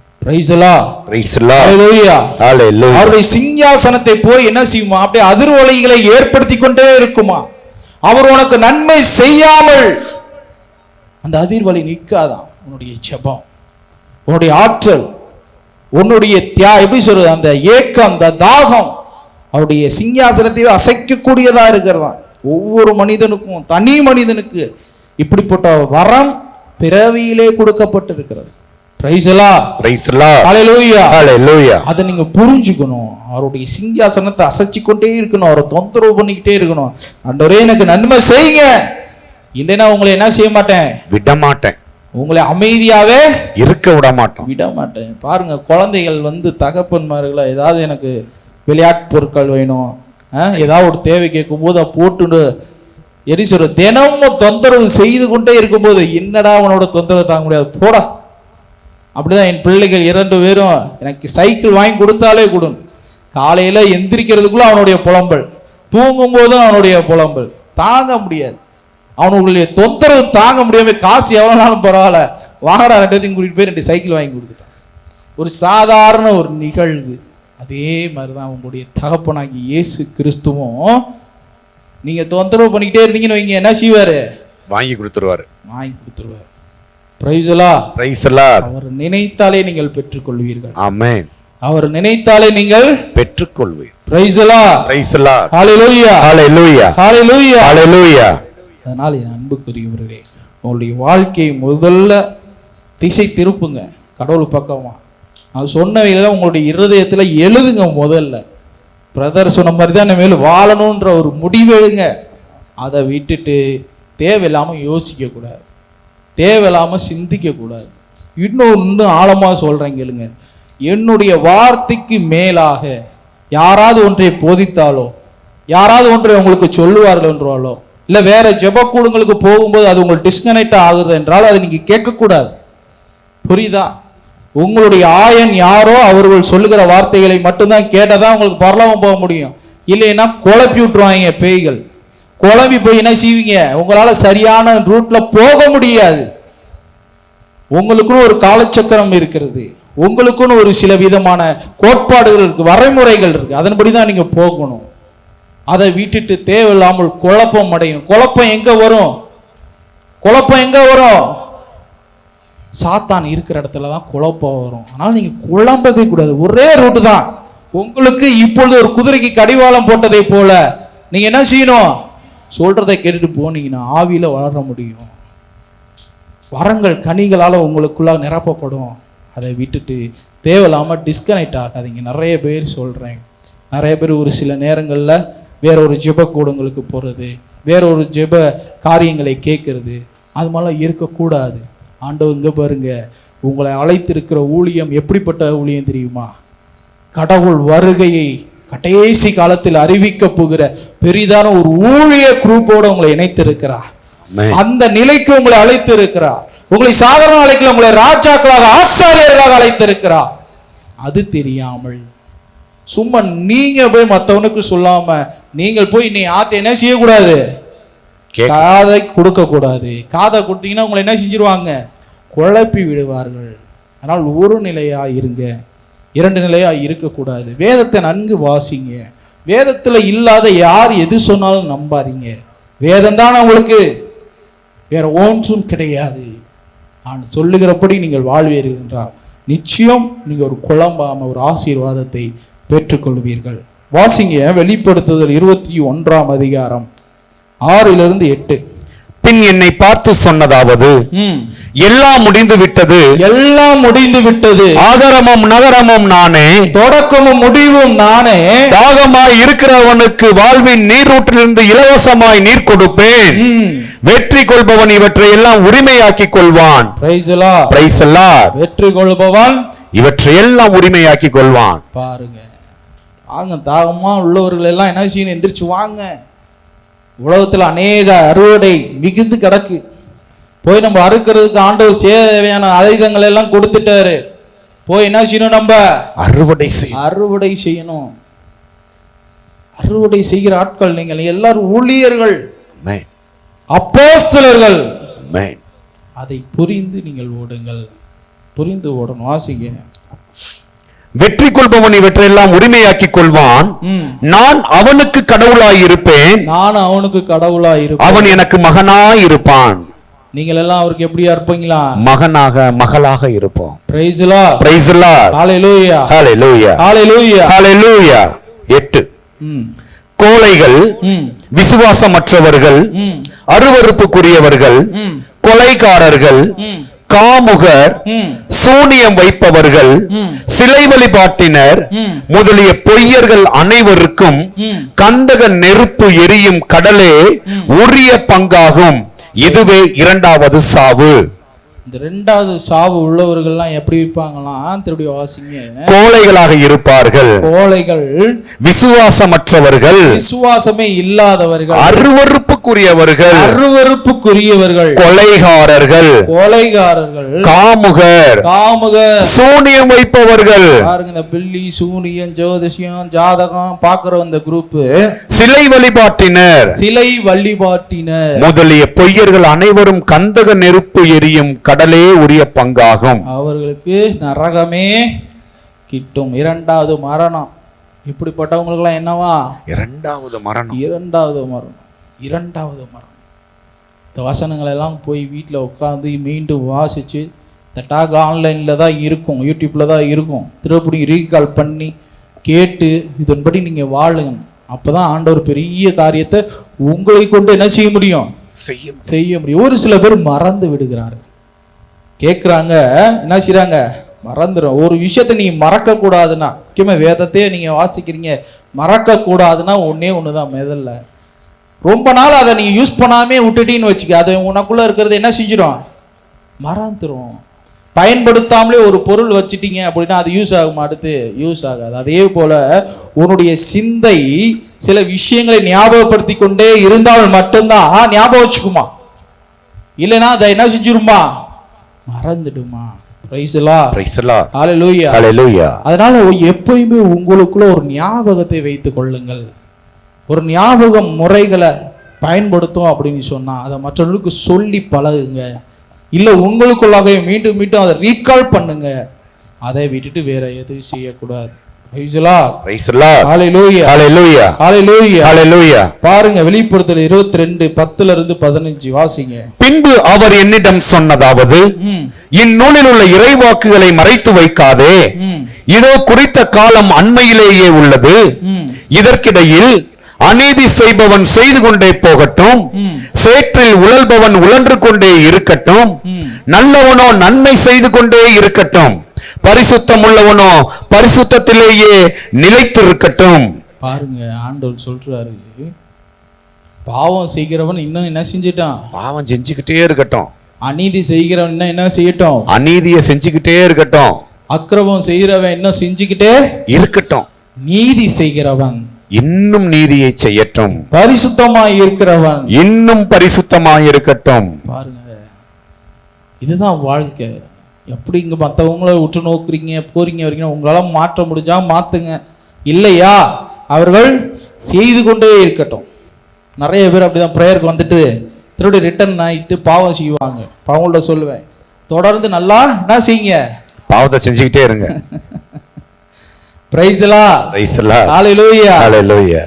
அவருடைய சிங்காசனத்தை போய் என்ன செய்யுமா? அப்படியே அதிர்வலைகளை ஏற்படுத்தி கொண்டே இருக்குமா. அவர் உனக்கு நன்மை செய்யாமல் அந்த அதிர்வலை நிற்காதான். உன்னுடைய ஜெபம், உன்னுடைய ஆற்றல், உன்னுடைய எப்படி சொல்றது, அந்த ஏக்கம், அந்த தாகம் அவருடைய சிங்காசனத்தை அசைக்கக்கூடியதா இருக்கிறதா. ஒவ்வொரு மனிதனுக்கும், தனி மனிதனுக்கு இப்படிப்பட்ட வரம் பிறவியிலே கொடுக்கப்பட்டிருக்கிறது. அதை நீங்க புரிஞ்சுக்கணும். அவருடைய சிங்காசனத்தை அசைச்சு கொண்டே இருக்கணும், அவரை தொந்தரவு பண்ணிக்கிட்டே இருக்கணும். ஆண்டவரே எனக்கு நன்மை செய்யுங்க, இல்லைன்னா உங்களை என்ன செய்ய மாட்டேன், விட மாட்டேன். உங்களை அமைதியாவே இருக்க விட மாட்டேன். பாருங்க, குழந்தைகள் வந்து தகப்பன்மார்களை ஏதாவது எனக்கு விளையாட்டு பொருட்கள் வேணும், ஏதாவது ஒரு தேவை கேட்கும் போது போட்டு எரிசுற தினமும் தொந்தரவு செய்து கொண்டே இருக்கும்போது, என்னடா அவனோட தொந்தரவு தாங்க முடியாது, போடா. அப்படிதான் என் பிள்ளைகள் 2 பேரும் எனக்கு சைக்கிள் வாங்கி கொடுத்தாலே கொடுங்க. காலையில எந்திரிக்கிறதுக்குள்ள அவனுடைய புலம்பல், தூங்கும் போதும் அவனுடைய புலம்பல் தாங்க முடியாது. அவனுடைய தொந்தரவு தாங்க முடியாம காசு எவ்வளவு நாளும் பரவாயில்ல, வாங்கடா 2 கூட்டிட்டு போய் 2 சைக்கிள் வாங்கி கொடுத்துட்டான். ஒரு சாதாரண ஒரு நிகழ்வு. அதே மாதிரிதான் உங்களுடைய தகப்பனாகி இயேசு கிறிஸ்துவும் நீங்க தொந்தரவு பண்ணிக்கிட்டே இருந்தீங்கன்னு வைங்க, என்ன செய்வாரு? வாங்கி கொடுத்துருவாரு. அவர் நினைத்தாலே நீங்கள் பெற்றுக்கொள்வீர்கள். ஆமென். அவர் நினைத்தாலே நீங்கள் பெற்றுக்கொள்வீர்கள். Price the Lord. ஹalleluya. அதனால என் அன்புக்குரியவர்களே, உங்களுடைய வாழ்க்கை முதல்ல திசை திருப்புங்க கடவுள் பக்கமா. அது சொன்னவையில உங்களுடைய இருதயத்துல எழுதுங்க. முதல்ல பிரதர் சொன்ன மாதிரி தான் மேல வாழணும்ன்ற ஒரு முடிவெடுங்க. அதை விட்டுட்டு தேவையில்லாம யோசிக்க கூடாது, தேவையில்லாம சிந்திக்க கூடாது. இன்னும் ஆழமா சொல்றேன் கேளுங்க. என்னுடைய வார்த்தைக்கு மேலாக யாராவது ஒன்றை போதித்தாலோ, யாராவது ஒன்றை உங்களுக்கு சொல்லுவார்கள் என்றாலோ, இல்ல வேற ஜெபக்கூடங்களுக்கு போகும்போது அது உங்களுக்கு டிஸ்கனெக்ட் ஆகுது என்றால் அதை நீங்க கேட்கக்கூடாது. புரியுதா? உங்களுடைய ஆயன் யாரோ அவர்கள் சொல்லுகிற வார்த்தைகளை மட்டும்தான் கேட்டதான் உங்களுக்கு பரலோகம் போக முடியும். இல்லைன்னா குழப்பி விட்டுருவாங்க பேய்கள். குழம்பி போய் என்ன செய்வீங்க? உங்களால சரியான ரூட்ல போக முடியாது. உங்களுக்குன்னு ஒரு காலச்சக்கரம் இருக்கிறது, உங்களுக்குன்னு ஒரு சில விதமான கோட்பாடுகள் இருக்கு, வரைமுறைகள் இருக்கு, அதன்படிதான் நீங்க போகணும். அதை விட்டுட்டு தேவையில்லாமல் குழப்பம் அடையும். குழப்பம் எங்க வரும்? சாத்தான் இருக்கிற இடத்துல தான் குழப்பம் வரும். அதனால நீங்க குழம்பவே கூடாது. ஒரே ரூட்டு தான். உங்களுக்கு இப்பொழுது ஒரு குதிரைக்கு கடிவாளம் போட்டதை போல நீங்க என்ன செய்யணும்? சொல்றதை கேட்டுட்டு போனீங்கன்னா ஆவியில வளர முடியும். வரங்கள் கனிகளால உங்களுக்குள்ள நிரப்பப்படும். அதை விட்டுட்டு தேவையில்லாம டிஸ்கனெக்ட் ஆகாதீங்க. நிறைய பேர் சொல்றேன், நிறைய பேர் ஒரு சில நேரங்கள்ல வேற ஒரு ஜெப கூடங்களுக்கு போறது, வேற ஒரு ஜெப காரியங்களை கேட்கறது, அது மாதிரிலாம் இருக்கக்கூடாது. ஆண்டவர் இங்க பாருங்க, உங்களை அழைத்திருக்கிற ஊழியம் எப்படிப்பட்ட ஊழியம் தெரியுமா? கடவுள் வருகையை கடைசி காலத்தில் அறிவிக்க போகிற பெரிதான ஒரு ஊழிய குரூப்போட உங்களை இணைத்திருக்கிறார். அந்த நிலைக்கு உங்களை அழைத்திருக்கிறார். உங்களை சாதாரண அழைக்கல, உங்களை ராஜாக்களாக ஆசாரியர்களாக அழைத்திருக்கிறார். அது தெரியாமல் சும்மா நீங்க போய் மற்றவனுக்கு சொல்லாம நீங்கள் போய் நீ யார்ட்ட என்ன செய்யக்கூடாது? காதை கொடுக்க கூடாது. காதை கொடுத்தீங்கன்னா உங்களை என்ன செஞ்சிருவாங்க? குழப்பி விடுவார்கள். அதனால் ஒரு நிலையா இருங்க, இரண்டு நிலையா இருக்கக்கூடாது. வேதத்தை நன்கு வாசிங்க. வேதத்துல இல்லாத யார் எது சொன்னாலும் நம்பாதீங்க. வேதம் தான் உங்களுக்கு, வேற ஒன்றும் கிடையாது. நான் சொல்லுகிறபடி நீங்கள் வாழ்வீர்கள் என்றால் நிச்சயம் நீங்க ஒரு குழம்பாம ஒரு ஆசீர்வாதத்தை பெற்றுக்கொள்வீர்கள். வாசிங்க வெளிப்படுத்துதல் 21ஆம் அதிகாரம் 6-8. பின் என்னை பார்த்து சொன்னதாவது, எல்லாம் முடிந்து விட்டது, எல்லாம் முடிந்து விட்டது. ஆதாரமும் நகரமும் நானே, தொடக்கமும் முடிவும் நானே. தாகமாய் இருக்கிறவனுக்கு வாழ்வின் நீரூற்றிலிருந்து இலவசமாய் நீர் கொடுப்பேன். வெற்றி கொள்பவன் இவற்றை எல்லாம் உரிமையாக்கி கொள்வான். வெற்றி கொள்பவன் இவற்றை எல்லாம் உரிமையாக்கி கொள்வான். பாருங்க, வாங்க, தாகமா உள்ளவர்கள் எல்லாம் என்ன செய்யணும்? எந்திரிச்சு வாங்க. உலகத்துல அநேக அறுவடை மிகுந்து கிடக்கு. போய் நம்ம அறுக்கிறதுக்கு ஆண்டவர் தேவையான ஆயுதங்கள் எல்லாம் கொடுத்துட்டாரு. போய் என்ன செய்யணும்? நம்ம அறுவடை செய்யணும். அறுவடை செய்கிற ஆட்கள் நீங்கள் எல்லாரும் ஊழியர்கள், அப்போஸ்தலர்கள். அதை புரிந்து நீங்கள் ஓடுங்கள். புரிந்து ஓடணும். வாசிங்க. வெற்றி கொள்பவன் இவற்றையெல்லாம் உரிமையாக்கி கொள்வான். நான் அவனுக்கு கடவுளாய் இருப்பேன். அவன் எனக்கு மகனாய் இருப்பான். நீங்கள் எல்லாம் அவருக்கு எப்படியா இருப்பீங்களா? மகனாக மகளாக இருப்போம். Praise the Lord. Praise the Lord. ஹalleluya. ஹalleluya. ஹalleluya. ஹalleluya. 8. கோழைகள், விசுவாசமற்றவர்கள், அருவருப்புக்குரியவர்கள், கொலைகாரர்கள், காமுகர், சூனியம் வைப்பவர்கள், சிலை வழிபாட்டினர் முதலிய பொய்யர்கள் அனைவருக்கும் கந்தக நெருப்பு எரியும் கடலே உரிய பங்காகும். இதுவே இரண்டாவது சாவு. இந்த இரண்டாவது சாவு உள்ளவர்கள்லாம் எப்படி இருப்பாங்களாம்? திருப்பி வாசிங்க. கோழைகளாக இருப்பார்கள். கோழைகள், விசுவாசமற்றவர்கள், விசுவாசமே இல்லாதவர்கள், அருவருப்புக்குரியவர்கள், கொலைகாரர்கள், காமுகர், சூனியம் வைப்பவர்கள். பாருங்க, இந்த பில்லி, சூனியம், ஜோதிஷம், ஜாதகம் பாக்குற அந்த குரூப், சிலை வழிபாட்டினர் முதலிய பொய்யர்கள் அனைவரும் கந்தக நெருப்பு எரியும் கடலே உரிய பங்காகும். அவர்களுக்கு நரகமே கிட்டும். இரண்டாவது மரணம். இப்படிப்பட்டவங்களுக்கு எல்லாம் என்னவா? இரண்டாவது மரணம். இந்த வசனங்கள் எல்லாம் போய் வீட்டில் உட்காந்து மீண்டும் வாசிச்சு, இந்த டாக் ஆன்லைனில் தான் இருக்கும், யூடியூப்ல தான் இருக்கும், திருப்படி ரீகால் பண்ணி கேட்டு இதன்படி நீங்க வாழுங்க. அப்பதான் ஆண்டவர் பெரிய காரியத்தை உங்களை கொண்டு என்ன செய்ய முடியும்? செய்ய முடியும். ஒரு சில பேர் மறந்து விடுகிறார்கள். கேட்குறாங்க, என்ன செய்றாங்க? மறந்துடும். ஒரு விஷயத்தை நீங்க மறக்க கூடாதுன்னா, முக்கியமா வேதத்தையே நீங்க வாசிக்கிறீங்க, மறக்க கூடாதுன்னா ஒன்னே ஒண்ணுதான். முதல்ல ரொம்ப நாள் அதை நீங்க யூஸ் பண்ணாமே விட்டுட்டீன்னு வச்சுக்க, அது உனக்குள்ள இருக்கிறது என்ன செஞ்சிடும்? மறந்துடும். பயன்படுத்தாமலே ஒரு பொருள் வச்சுட்டீங்க அப்படின்னா அது யூஸ் ஆகுமா? அடுத்து யூஸ் ஆகாது. அதே போல உன்னுடைய சிந்தை சில விஷயங்களை ஞாபகப்படுத்தி கொண்டே இருந்தால் மட்டும்தான் ஞாபகம் வச்சுக்குமா, இல்லைன்னா அதை என்ன செஞ்சிருமா? மறந்துடுமா. Price the Lord. ஹalleluya. ஹalleluya. அதனால எப்பயுமே உங்களுக்குள்ள ஒரு ஞாபகத்தை வைத்துக் கொள்ளுங்கள். ஒரு ஞாபக முறைகளை பயன்படுத்தும் அப்படின்னு சொன்னா அதை மற்றவர்களுக்கு சொல்லி பழகுங்க. இல்ல உங்களுக்குள்ளாக மீண்டும் மீண்டும் அதை ரீகால் பண்ணுங்க. அதை விட்டுட்டு வேற எதுவும் செய்யக்கூடாது. Praise the Lord. Praise the Lord. Hallelujah. Hallelujah. Hallelujah. Hallelujah. பாருங்க வெளிப்படுத்தல் 22:10-15 வாசிங்க. பின்பு அவர் என்னிடம் சொன்னதாவது, இந்நூலில் உள்ள இறைவாக்குகளை மறைத்து வைக்காதே, இதோ குறித்த காலம் அண்மையிலேயே உள்ளது. இதற்கிடையில் அநீதி செய்பவன் செய்து கொண்டே போகட்டும், சேற்றில் உழல்பவன் உழன்று கொண்டே இருக்கட்டும், நல்லவனோ நன்மை செய்து கொண்டே இருக்கட்டும், பரிசுத்தம் உள்ளவனோ பரிசுத்தத்திலேயே நிலைத்திருக்கட்டும். பாருங்க ஆண்டவர் சொல்றாரு, பாவம் செய்கிறவன் இன்னும் என்ன செஞ்சிட்டான்? பாவம் செஞ்சுக்கிட்டே இருக்கட்டும். அநீதி செய்கிறவன் என்ன செய்யட்டும்? அநீதியை செஞ்சுக்கிட்டே இருக்கட்டும். அக்கிரமம் செய்கிறவன் என்ன செஞ்சுக்கிட்டே இருக்கட்டும். நீதி செய்கிறவன் இன்னும் நீதியை செய்யட்டும். பரிசுத்தமாய் இருக்கிறவன் இன்னும் பரிசுத்தமாய் இருக்கட்டும். பாருங்க, இதுதான் வாழ்க்கை. எப்படி இங்க மற்றவங்கள உற்று நோக்குறீங்க போறீங்க வரைக்கும் உங்களால மாற்ற முடிஞ்சா மாத்துங்க, இல்லையா அவர்கள் செய்து கொண்டே இருக்கட்டும். நிறைய பேர் அப்படிதான் பிரேயருக்கு வந்துட்டு திருடி ரிட்டர்ன் ஆயிட்டு பாவம் செய்வாங்க. அவங்கள்ட்ட சொல்லுவேன், தொடர்ந்து நல்லா என்ன செய்யுங்க, பாவத்தை செஞ்சுக்கிட்டே இருங்க. Praise the Lord. Praise the Lord. ஹalleluya. ஹalleluya.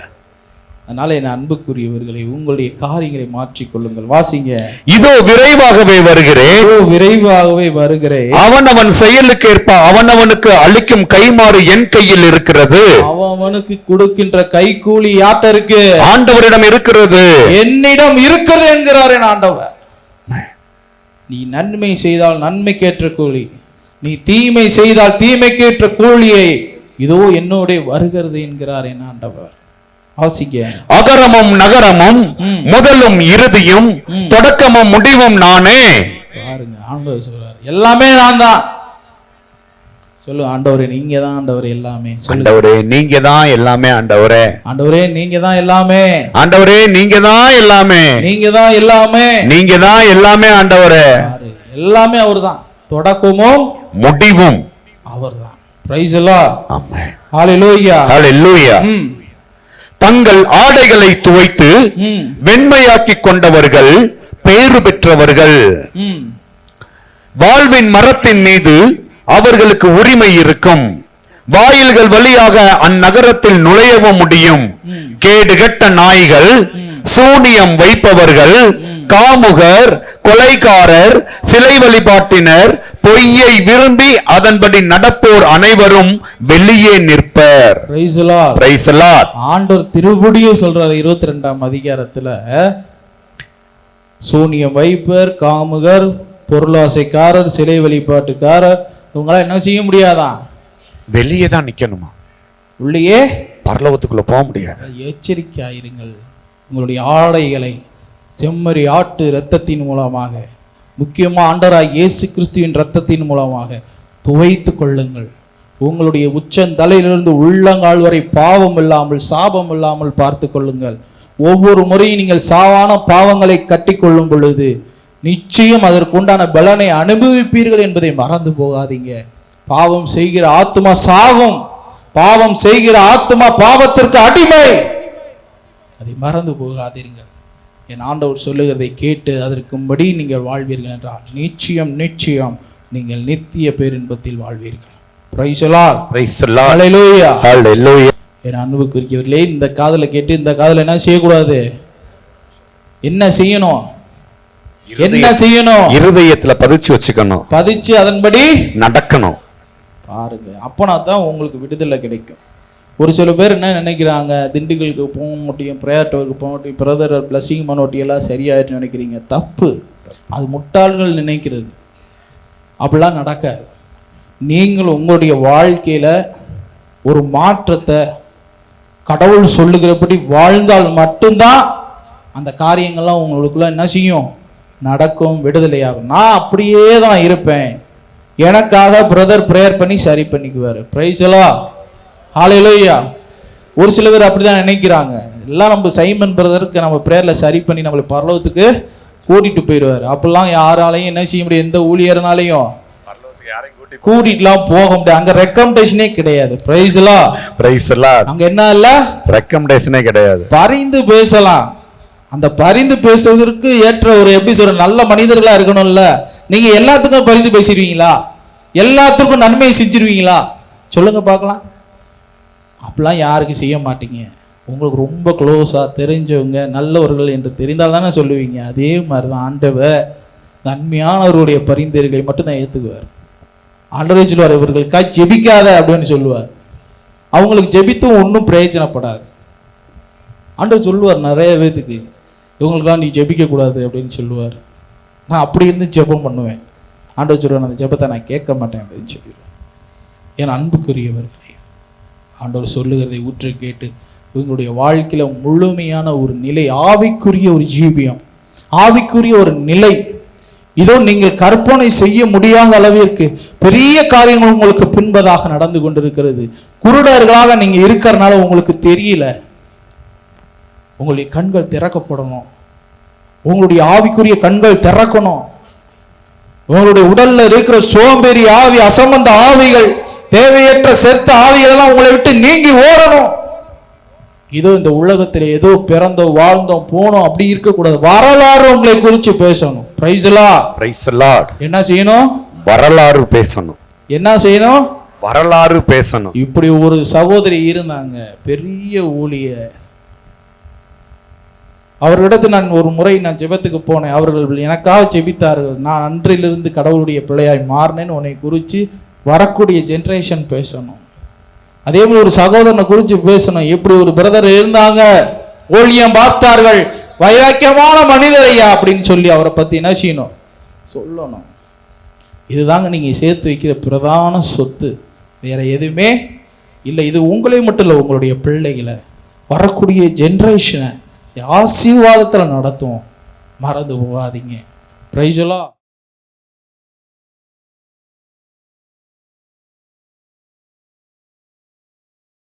அதனால என் அன்புக்குரியவர்களை உங்களுடைய காரியங்களை மாற்றிக் கொள்ளுங்கள். வாசிங்க. இதோ விரைவாகவே வருகிறேன். இதோ விரைவாகவே வருகிறேன். அவனவன் செயலுக்கேற்ப அவனவனுக்கு அளிக்கும் கைமாறு என் கையில் இருக்கிறது. அவனுக்கு கொடுக்கின்ற கைக்கூலி யார்ட்ட இருக்கு? ஆண்டவரிடம் இருக்கிறது. என்னிடம் இருக்குது என்கிறார் என் ஆண்டவர். நீ நன்மை செய்தால் நன்மைக்கேற்ற கூலி, நீ தீமை செய்தால் தீமைக்கேற்ற கூலியை இதோ என்னோட வருகிறது என்கிறார் என் ஆண்டவர். வாசிக்க. அகரமும் நகரமும் முதலும் இறுதியும் தொடக்கமும் முடிவும் நானே. பாருங்க ஆண்டவர் சொல்றார், எல்லாமே நான் தான். சொல்லு, ஆண்டவரே நீங்க தான் ஆண்டவரே எல்லாமே. ஆண்டவரே நீங்க தான் எல்லாமே. ஆண்டவரே ஆண்டவரே நீங்க தான் எல்லாமே. ஆண்டவரே நீங்க தான் எல்லாமே. நீங்க தான் எல்லாமே. நீங்க தான் எல்லாமே. ஆண்டவரே எல்லாமே அவர்தான், தொடக்கமும் முடிவும் அவர்தான். Praise the Lord. ஆமென். ஹalleluya. ஹalleluya. தங்கள் ஆடைகளை துவைத்து வெண்மையாக்கி கொண்டவர்கள் பேறு பெற்றவர்கள். வாழ்வின் மரத்தின் மீது அவர்களுக்கு உரிமை இருக்கும். வாயில்கள் வழியாக அந்நகரத்தில் நுழையவும் முடியும். கேடுகட்ட நாய்கள், சூனியம் வைப்பவர்கள், காமுகர், கொலைகாரர், சிலை வழிபாட்டினர், பொய்யை விரும்பி அதன்படி நடப்போர் அனைவரும் வெளியே நிற்பர். Praise the Lord. Praise the Lord. ஆண்டவர் திருப்படியே சொல்றாரு 22ஆம் அதிகாரத்துல, சூனியம் வைப்பர், காமுகர், பொருளாசைக்காரர், சிலை வழிபாட்டுக்காரர், இவங்களாம் என்ன செய்ய முடியாதான்? வெளியே தான் நிக்கணுமா? உள்ளேயே பரலோகத்துக்குள்ள போக முடியாது. எச்சரிக்கையாயிருங்கள். உங்களுடைய ஆடைகளை செம்மறி ஆட்டு இரத்தத்தின் மூலமாக, முக்கியமா ஆண்டவராய் இயேசு கிறிஸ்துவின் இரத்தத்தின் மூலமாக துவைத்து கொள்ளுங்கள். உங்களுடைய உச்சந்தலையிலிருந்து உள்ளங்கால் வரை பாவம் இல்லாமல் சாபம் இல்லாமல் பார்த்து கொள்ளுங்கள். ஒவ்வொரு முறையும் நீங்கள் சாவான பாவங்களை கட்டி கொள்ளும் பொழுது நிச்சயம் அதற்குண்டான பலனை அனுபவிப்பீர்கள் என்பதை மறந்து போகாதீங்க. பாவம் செய்கிற ஆத்மா சாகும். பாவம் செய்கிற ஆத்மா பாவத்திற்கு அடிமை. அதை மறந்து போகாதீர்கள். என் ஆண்டவர் சொல்லுகிறதை கேட்டு அதற்கும்படி நீங்கள் வாழ்வீர்கள் என்றால் நிச்சயம் நிச்சயம் நீங்கள் நித்திய பேரின்பத்தில் வாழ்வீர்கள். Praise the Lord. Praise the Lord. ஹalleluya. ஹalleluya. என் அன்புக்குரியவர்களே, இந்த காதுல கேட்டு இந்த காதுல என்ன செய்யக்கூடாது? என்ன செய்யணும்? என்ன செய்யணும்? இருதயத்துல பதிச்சு வச்சுக்கணும். பதிச்சு அதன்படி நடக்கணும். பாருங்க, அப்பனா தான் உங்களுக்கு விடுதலை கிடைக்கும். ஒரு சில பேர் என்ன நினைக்கிறாங்க, திண்டுக்கலுக்கு போக முடியும், பிரேயர்ட்டுக்கு போக முடியும், பிரதர் பிளஸிங் மனோட்டி எல்லாம் சரியாயிட்டு நினைக்கிறீங்க. தப்பு. அது முட்டாள்கள் நினைக்கிறது. அப்படிலாம் நடக்காது. நீங்கள் உங்களுடைய வாழ்க்கையில ஒரு மாற்றத்தை கடவுள் சொல்லுகிறபடி வாழ்ந்தால் மட்டும்தான் அந்த காரியங்கள்லாம் உங்களுக்குள்ள என்ன செய்யும்? நடக்கும், விடுதலையாகும். நான் அப்படியே தான் இருப்பேன், எனக்காக பிரதர் பிரேயர் பண்ணி சரி பண்ணிக்குவாரு. Price the Lord. ஹalleluya. ஒரு சில பேர் அப்படிதான் நினைக்கிறாங்க, எல்லாம் நம்ம சைமன் பிரதருக்கு நம்ம பிரேயர்ல சரி பண்ணி நம்மளை பரலோகத்துக்கு கூட்டிட்டு போயிடுவாரு. அப்படிலாம் யாராலையும் என்ன செய்ய முடியும்? எந்த ஊழியர்னாலையும் கூட்டிட்டுலாம் போக முடியாது. அங்க ரெக்கமெண்டேஷனே கிடையாது. Price the Lord. Praise the Lord. அங்க என்ன இல்ல? ரெக்கமெண்டேஷனே கிடையாது. பரிந்து பேசலாம். அந்த பரிந்து பேசுவதற்கு ஏற்ற ஒரு எப்படி சொல்ற நல்ல மனிதர்களா இருக்கணும்ல. நீங்க எல்லாத்துக்கும் பரிந்து பேசிடுவீங்களா? எல்லாத்துக்கும் நன்மை செஞ்சிருவீங்களா? சொல்லுங்க பார்க்கலாம். அப்படிலாம் யாருக்கு செய்ய மாட்டீங்க. உங்களுக்கு ரொம்ப க்ளோஸாக தெரிஞ்சவங்க நல்லவர்கள் என்று தெரிந்தால் தானே சொல்லுவீங்க. அதே மாதிரி தான் ஆண்டவர் நன்மையானவருடைய பரிந்துரைகளை மட்டும்தான் ஏற்றுக்குவார். ஆண்டவர் சொல்லுவார், இவர்களுக்காக ஜெபிக்காத அப்படின்னு சொல்லுவார். அவங்களுக்கு ஜெபித்தும் ஒன்றும் பிரயோஜனப்படாது. ஆண்டவர் சொல்லுவார் நிறைய பேத்துக்கு, இவங்களுக்கெல்லாம் நீ ஜெபிக்கக்கூடாது அப்படின்னு சொல்லுவார். நான் அப்படி இருந்து ஜெபம் பண்ணுவேன். ஆண்டவர் சொல்லுவார், அந்த ஜெபத்தை நான் கேட்க மாட்டேன் அப்படின்னு சொல்லிடுவேன். என் அன்புக்குரியவர்களே, ஆண்டவர் சொல்லுகிறதை ஊற்று கேட்டு இவங்களுடைய வாழ்க்கையில முழுமையான ஒரு நிலை, ஆவிக்குரிய ஒரு ஜீவியம், ஆவிக்குரிய ஒரு நிலை, இதோ நீங்கள் கற்பனை செய்ய முடியாத அளவிற்கு பெரிய காரியங்கள் உங்களுக்கு பின்பதாக நடந்து கொண்டிருக்கிறது. குருடர்களாக நீங்க இருக்கிறனால உங்களுக்கு தெரியல. உங்களுடைய கண்கள் திறக்கப்படணும். உங்களுடைய ஆவிக்குரிய கண்கள் திறக்கணும். உங்களுடைய உடல்ல இருக்கிற சோம்பேறி ஆவி, அசம்பந்த ஆவிகள், தேவையற்ற செத்த ஆவிகள் எல்லாம் உங்களை விட்டு நீங்கி ஓடணும். இதோ இந்த உலகத்தில் ஏதோ பிறந்தோம் வாழ்ந்தோம் போனோம் அப்படி இருக்கக்கூடாது. வரலாறு உங்களை குறித்து பேசணும். Price the Lord. என்ன செய்யணும்? வரலாறு பேசணும். என்ன செய்யணும்? வரலாறு பேசணும். இப்படி ஒரு சகோதரி இருந்தாங்க, பெரிய ஊழியர். அவர்களிடத்து நான் ஒரு முறை ஜெபத்துக்கு போனேன். அவர்கள் எனக்காக ஜெபித்தார்கள். நான் அன்றிலிருந்து கடவுளுடைய பிள்ளையாய் மாறினேன்னு உன்னை குறித்து வரக்கூடிய ஜென்ரேஷன் பேசணும். அதே மாதிரி ஒரு சகோதரனை குறித்து பேசணும். எப்படி ஒரு பிரதர் இருந்தாங்க, ஊழியம் பார்த்தார்கள், வைராக்கியமான மனிதரையா அப்படின்னு சொல்லி அவரை பத்தி என்ன செய்யணும்? சொல்லணும். இதுதாங்க நீங்க சேர்த்து வைக்கிற பிரதான சொத்து, வேற எதுவுமே இல்லை. இது உங்களே மட்டும் இல்லை, உங்களுடைய பிள்ளைகளை, வரக்கூடிய ஜென்ரேஷனை ஆசீர்வாதத்தில் நடத்தும். மறந்து போகாதீங்க. Price the Lord.